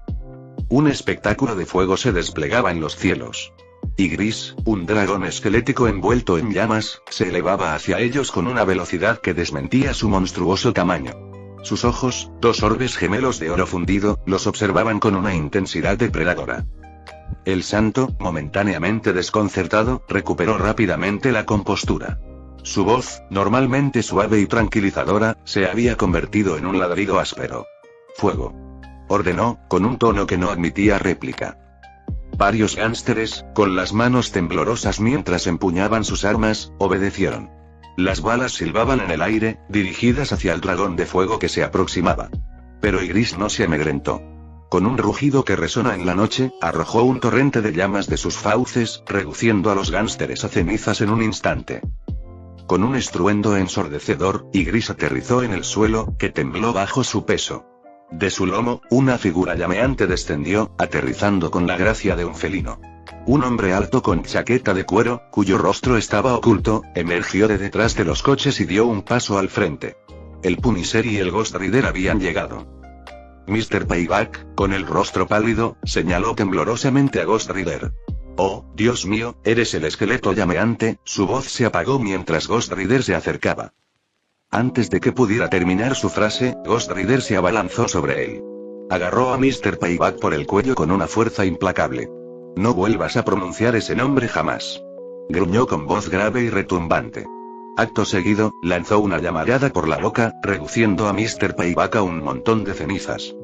Un espectáculo de fuego se desplegaba en los cielos. Y Gris, un dragón esquelético envuelto en llamas, se elevaba hacia ellos con una velocidad que desmentía su monstruoso tamaño. Sus ojos, dos orbes gemelos de oro fundido, los observaban con una intensidad depredadora. El santo, momentáneamente desconcertado, recuperó rápidamente la compostura. Su voz, normalmente suave y tranquilizadora, se había convertido en un ladrido áspero. Fuego, ordenó, con un tono que no admitía réplica. Varios gánsteres, con las manos temblorosas mientras empuñaban sus armas, obedecieron. Las balas silbaban en el aire, dirigidas hacia el dragón de fuego que se aproximaba. Pero Ygritte no se amedrentó. Con un rugido que resona en la noche, arrojó un torrente de llamas de sus fauces, reduciendo a los gánsteres a cenizas en un instante. Con un estruendo ensordecedor, Ygritte aterrizó en el suelo, que tembló bajo su peso. De su lomo, una figura llameante descendió, aterrizando con la gracia de un felino. Un hombre alto con chaqueta de cuero, cuyo rostro estaba oculto, emergió de detrás de los coches y dio un paso al frente. El Punisher y el Ghost Rider habían llegado. Mr. Payback, con el rostro pálido, señaló temblorosamente a Ghost Rider. Oh, Dios mío, eres el esqueleto llameante. Su voz se apagó mientras Ghost Rider se acercaba. Antes de que pudiera terminar su frase, Ghost Rider se abalanzó sobre él. Agarró a Mr. Payback por el cuello con una fuerza implacable. No vuelvas a pronunciar ese nombre jamás, gruñó con voz grave y retumbante. Acto seguido, lanzó una llamarada por la boca, reduciendo a Mr. Payback a un montón de cenizas.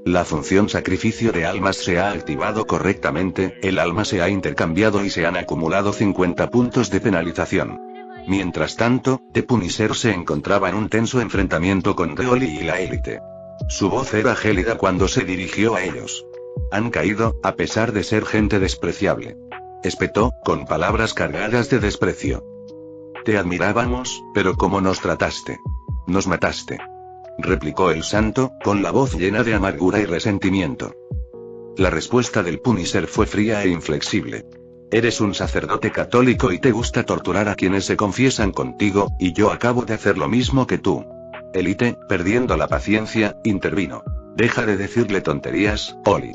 La función sacrificio de almas se ha activado correctamente, el alma se ha intercambiado y se han acumulado 50 puntos de penalización. Mientras tanto, The Punisher se encontraba en un tenso enfrentamiento con Ollie y la élite. Su voz era gélida cuando se dirigió a ellos. Han caído, a pesar de ser gente despreciable, espetó, con palabras cargadas de desprecio. Te admirábamos, pero ¿cómo nos trataste? Nos mataste, replicó el santo, con la voz llena de amargura y resentimiento. La respuesta del Punisher fue fría e inflexible. Eres un sacerdote católico y te gusta torturar a quienes se confiesan contigo, y yo acabo de hacer lo mismo que tú. Elite, perdiendo la paciencia, intervino. Deja de decirle tonterías, Ollie.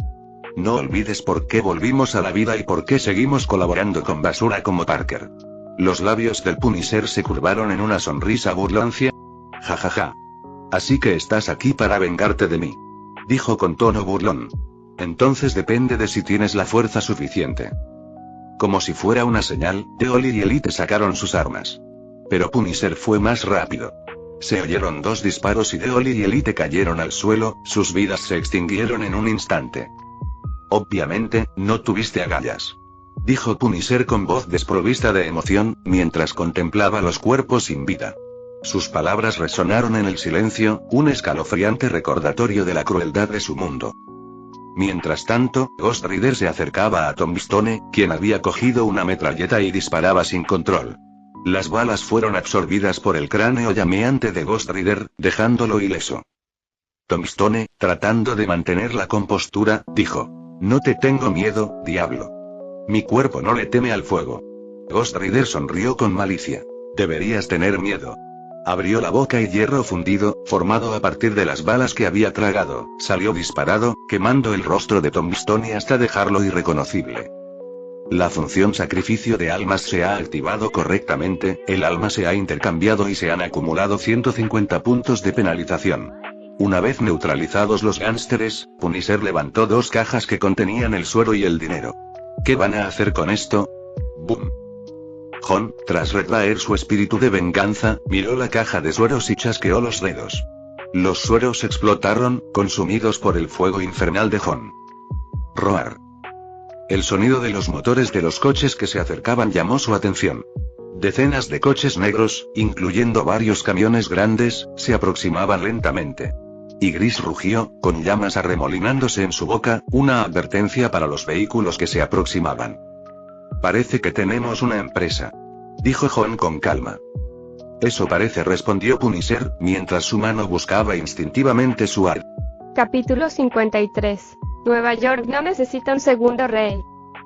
No olvides por qué volvimos a la vida y por qué seguimos colaborando con basura como Parker. Los labios del Punisher se curvaron en una sonrisa burlancia. Jajaja. Así que estás aquí para vengarte de mí, dijo con tono burlón. Entonces depende de si tienes la fuerza suficiente. Como si fuera una señal, Ollie y Elite sacaron sus armas. Pero Punisher fue más rápido. Se oyeron 2 disparos y Deoli y Elite cayeron al suelo, sus vidas se extinguieron en un instante. Obviamente, no tuviste agallas, dijo Punisher con voz desprovista de emoción, mientras contemplaba los cuerpos sin vida. Sus palabras resonaron en el silencio, un escalofriante recordatorio de la crueldad de su mundo. Mientras tanto, Ghost Rider se acercaba a Tombstone, quien había cogido una metralleta y disparaba sin control. Las balas fueron absorbidas por el cráneo llameante de Ghost Rider, dejándolo ileso. Tombstone, tratando de mantener la compostura, dijo: «No te tengo miedo, diablo. Mi cuerpo no le teme al fuego». Ghost Rider sonrió con malicia. «Deberías tener miedo». Abrió la boca y hierro fundido, formado a partir de las balas que había tragado, salió disparado, quemando el rostro de Tombstone hasta dejarlo irreconocible. La función sacrificio de almas se ha activado correctamente, el alma se ha intercambiado y se han acumulado 150 puntos de penalización. Una vez neutralizados los gánsteres, Punisher levantó 2 cajas que contenían el suero y el dinero. ¿Qué van a hacer con esto? ¡Bum! Jon, tras retraer su espíritu de venganza, miró la caja de sueros y chasqueó los dedos. Los sueros explotaron, consumidos por el fuego infernal de Jon. Roar. El sonido de los motores de los coches que se acercaban llamó su atención. Decenas de coches negros, incluyendo varios camiones grandes, se aproximaban lentamente. Y Gris rugió, con llamas arremolinándose en su boca, una advertencia para los vehículos que se aproximaban. «Parece que tenemos una empresa», dijo Jon con calma. «Eso parece», respondió Punisher, mientras su mano buscaba instintivamente su arma. Capítulo 53. Nueva York no necesita un segundo rey.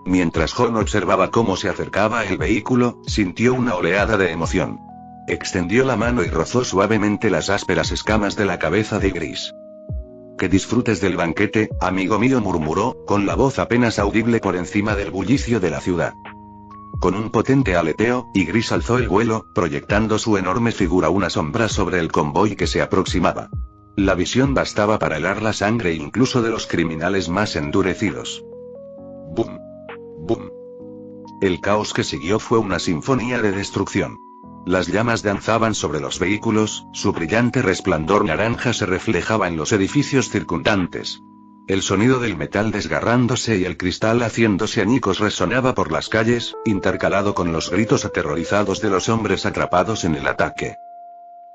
Mientras Jon observaba cómo se acercaba el vehículo, sintió una oleada de emoción. Extendió la mano y rozó suavemente las ásperas escamas de la cabeza de Gris. «Que disfrutes del banquete, amigo mío», murmuró, con la voz apenas audible por encima del bullicio de la ciudad. Con un potente aleteo, Gris alzó el vuelo, proyectando su enorme figura una sombra sobre el convoy que se aproximaba. La visión bastaba para helar la sangre incluso de los criminales más endurecidos. ¡Bum! ¡Bum! El caos que siguió fue una sinfonía de destrucción. Las llamas danzaban sobre los vehículos, su brillante resplandor naranja se reflejaba en los edificios circundantes. El sonido del metal desgarrándose y el cristal haciéndose añicos resonaba por las calles, intercalado con los gritos aterrorizados de los hombres atrapados en el ataque.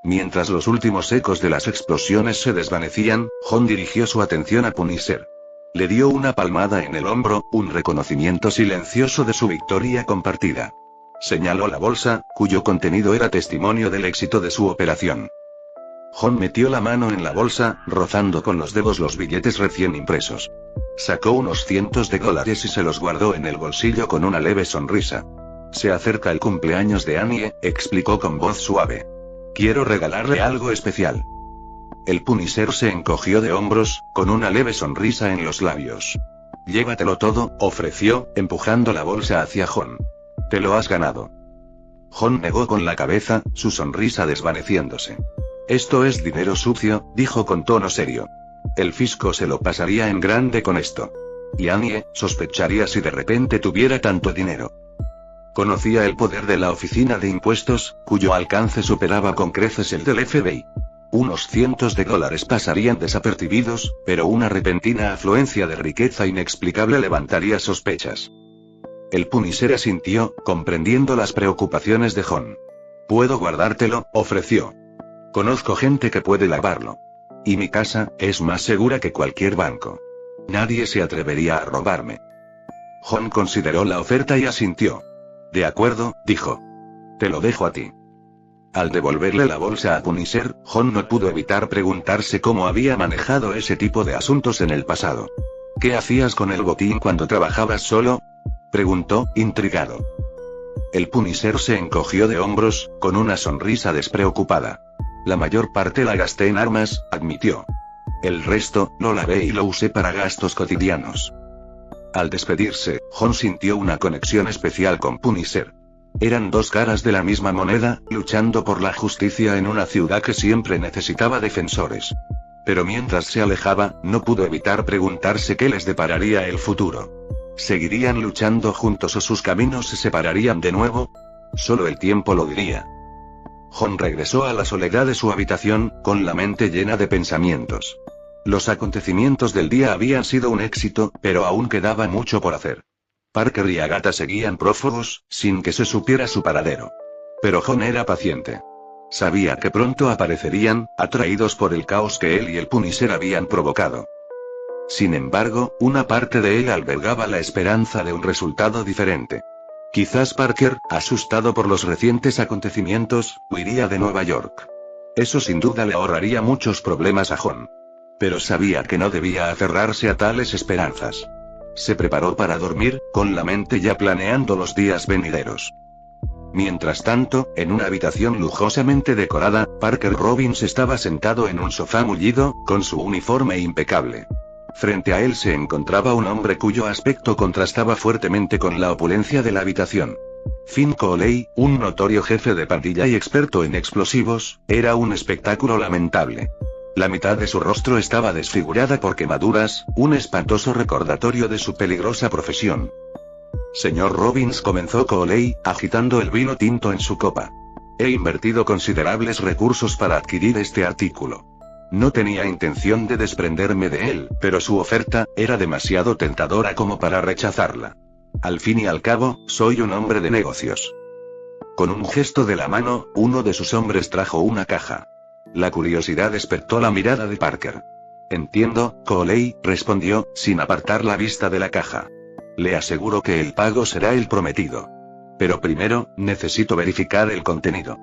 Mientras los últimos ecos de las explosiones se desvanecían, Jon dirigió su atención a Punisher. Le dio una palmada en el hombro, un reconocimiento silencioso de su victoria compartida. Señaló la bolsa, cuyo contenido era testimonio del éxito de su operación. Jon metió la mano en la bolsa, rozando con los dedos los billetes recién impresos. Sacó unos cientos de dólares y se los guardó en el bolsillo con una leve sonrisa. «Se acerca el cumpleaños de Annie», explicó con voz suave. «Quiero regalarle algo especial». El Punisher se encogió de hombros, con una leve sonrisa en los labios. «Llévatelo todo», ofreció, empujando la bolsa hacia Jon. «Te lo has ganado». Jon negó con la cabeza, su sonrisa desvaneciéndose. «Esto es dinero sucio», dijo con tono serio. «El fisco se lo pasaría en grande con esto. Y Annie sospecharía si de repente tuviera tanto dinero». Conocía el poder de la oficina de impuestos, cuyo alcance superaba con creces el del FBI. Unos cientos de dólares pasarían desapercibidos, pero una repentina afluencia de riqueza inexplicable levantaría sospechas. El Punisher asintió, comprendiendo las preocupaciones de Jon. «Puedo guardártelo», ofreció. «Conozco gente que puede lavarlo. Y mi casa es más segura que cualquier banco. Nadie se atrevería a robarme». Jon consideró la oferta y asintió. «De acuerdo», dijo. «Te lo dejo a ti». Al devolverle la bolsa a Punisher, Jon no pudo evitar preguntarse cómo había manejado ese tipo de asuntos en el pasado. «¿Qué hacías con el botín cuando trabajabas solo?», preguntó, intrigado. El Punisher se encogió de hombros, con una sonrisa despreocupada. «La mayor parte la gasté en armas», admitió. «El resto, lo lavé y lo usé para gastos cotidianos». Al despedirse, Jon sintió una conexión especial con Punisher. Eran 2 caras de la misma moneda, luchando por la justicia en una ciudad que siempre necesitaba defensores. Pero mientras se alejaba, no pudo evitar preguntarse qué les depararía el futuro. ¿Seguirían luchando juntos o sus caminos se separarían de nuevo? Solo el tiempo lo diría. Jon regresó a la soledad de su habitación, con la mente llena de pensamientos. Los acontecimientos del día habían sido un éxito, pero aún quedaba mucho por hacer. Parker y Agatha seguían prófugos, sin que se supiera su paradero. Pero Jon era paciente. Sabía que pronto aparecerían, atraídos por el caos que él y el Punisher habían provocado. Sin embargo, una parte de él albergaba la esperanza de un resultado diferente. Quizás Parker, asustado por los recientes acontecimientos, huiría de Nueva York. Eso sin duda le ahorraría muchos problemas a Jon. Pero sabía que no debía aferrarse a tales esperanzas. Se preparó para dormir, con la mente ya planeando los días venideros. Mientras tanto, en una habitación lujosamente decorada, Parker Robbins estaba sentado en un sofá mullido, con su uniforme impecable. Frente a él se encontraba un hombre cuyo aspecto contrastaba fuertemente con la opulencia de la habitación. Finn Coley, un notorio jefe de pandilla y experto en explosivos, era un espectáculo lamentable. La mitad de su rostro estaba desfigurada por quemaduras, un espantoso recordatorio de su peligrosa profesión. Señor Robbins, comenzó Coley, agitando el vino tinto en su copa. He invertido considerables recursos para adquirir este artículo. No tenía intención de desprenderme de él, pero su oferta era demasiado tentadora como para rechazarla. Al fin y al cabo, soy un hombre de negocios. Con un gesto de la mano, uno de sus hombres trajo una caja. La curiosidad despertó la mirada de Parker. Entiendo, Coley, respondió, sin apartar la vista de la caja. Le aseguro que el pago será el prometido. Pero primero, necesito verificar el contenido.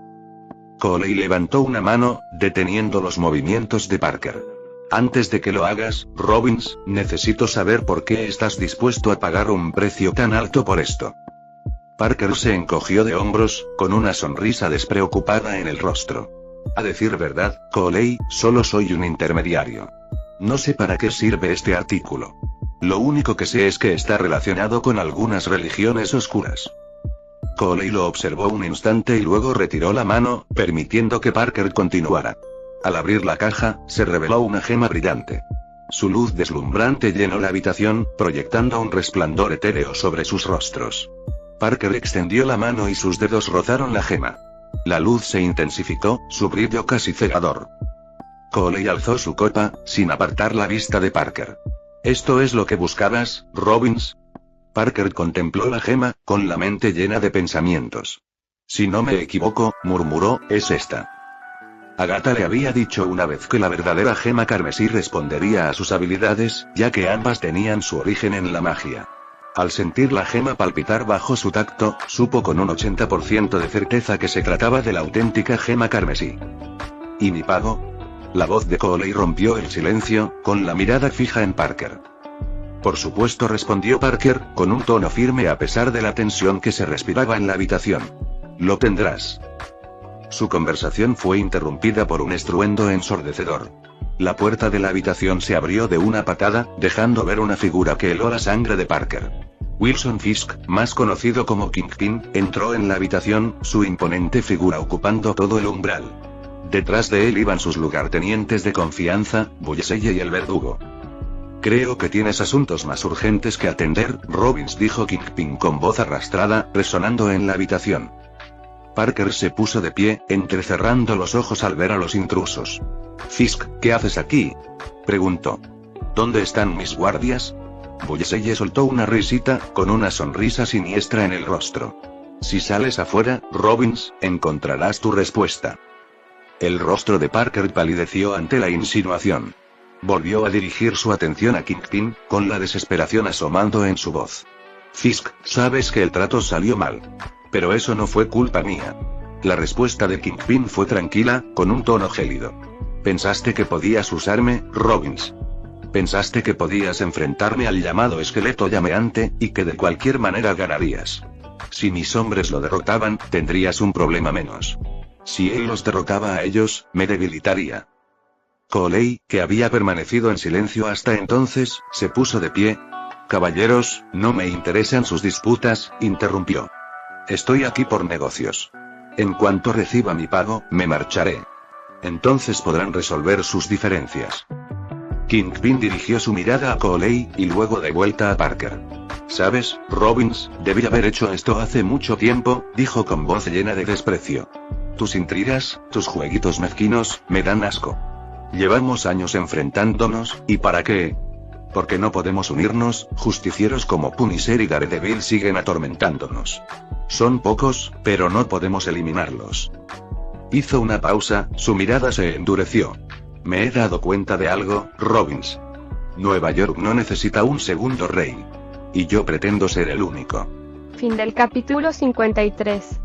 Coley levantó una mano, deteniendo los movimientos de Parker. Antes de que lo hagas, Robbins, necesito saber por qué estás dispuesto a pagar un precio tan alto por esto. Parker se encogió de hombros, con una sonrisa despreocupada en el rostro. A decir verdad, Coley, solo soy un intermediario. No sé para qué sirve este artículo. Lo único que sé es que está relacionado con algunas religiones oscuras. Coley lo observó un instante y luego retiró la mano, permitiendo que Parker continuara. Al abrir la caja, se reveló una gema brillante. Su luz deslumbrante llenó la habitación, proyectando un resplandor etéreo sobre sus rostros. Parker extendió la mano y sus dedos rozaron la gema. La luz se intensificó, su brillo casi cegador. Coley alzó su copa, sin apartar la vista de Parker. ¿Esto es lo que buscabas, Robbins? Parker contempló la gema, con la mente llena de pensamientos. Si no me equivoco, murmuró, es esta. Agatha le había dicho una vez que la verdadera gema carmesí respondería a sus habilidades, ya que ambas tenían su origen en la magia. Al sentir la gema palpitar bajo su tacto, supo con un 80% de certeza que se trataba de la auténtica gema carmesí. ¿Y mi pago? La voz de Coley rompió el silencio, con la mirada fija en Parker. Por supuesto, respondió Parker, con un tono firme a pesar de la tensión que se respiraba en la habitación. Lo tendrás. Su conversación fue interrumpida por un estruendo ensordecedor. La puerta de la habitación se abrió de una patada, dejando ver una figura que heló la sangre de Parker. Wilson Fisk, más conocido como Kingpin, entró en la habitación, su imponente figura ocupando todo el umbral. Detrás de él iban sus lugartenientes de confianza, Bullseye y el verdugo. Creo que tienes asuntos más urgentes que atender, Robbins, dijo Kingpin con voz arrastrada, resonando en la habitación. Parker se puso de pie, entrecerrando los ojos al ver a los intrusos. Fisk, ¿qué haces aquí? Preguntó. ¿Dónde están mis guardias? Bullseye soltó una risita, con una sonrisa siniestra en el rostro. Si sales afuera, Robbins, encontrarás tu respuesta. El rostro de Parker palideció ante la insinuación. Volvió a dirigir su atención a Kingpin, con la desesperación asomando en su voz. Fisk, sabes que el trato salió mal. Pero eso no fue culpa mía. La respuesta de Kingpin fue tranquila, con un tono gélido. ¿Pensaste que podías usarme, Robbins? ¿Pensaste que podías enfrentarme al llamado esqueleto llameante, y que de cualquier manera ganarías? Si mis hombres lo derrotaban, tendrías un problema menos. Si él los derrotaba a ellos, me debilitaría. Coley, que había permanecido en silencio hasta entonces, se puso de pie. Caballeros, no me interesan sus disputas, interrumpió. Estoy aquí por negocios. En cuanto reciba mi pago, me marcharé. Entonces podrán resolver sus diferencias. Kingpin dirigió su mirada a Coley, y luego de vuelta a Parker. ¿Sabes, Robbins? Debí haber hecho esto hace mucho tiempo, dijo con voz llena de desprecio. Tus intrigas, tus jueguitos mezquinos, me dan asco. Llevamos años enfrentándonos, ¿y para qué? Porque no podemos unirnos. Justicieros como Punisher y Daredevil siguen atormentándonos. Son pocos, pero no podemos eliminarlos. Hizo una pausa, su mirada se endureció. Me he dado cuenta de algo, Robbins. Nueva York no necesita un segundo rey. Y yo pretendo ser el único. Fin del capítulo 53.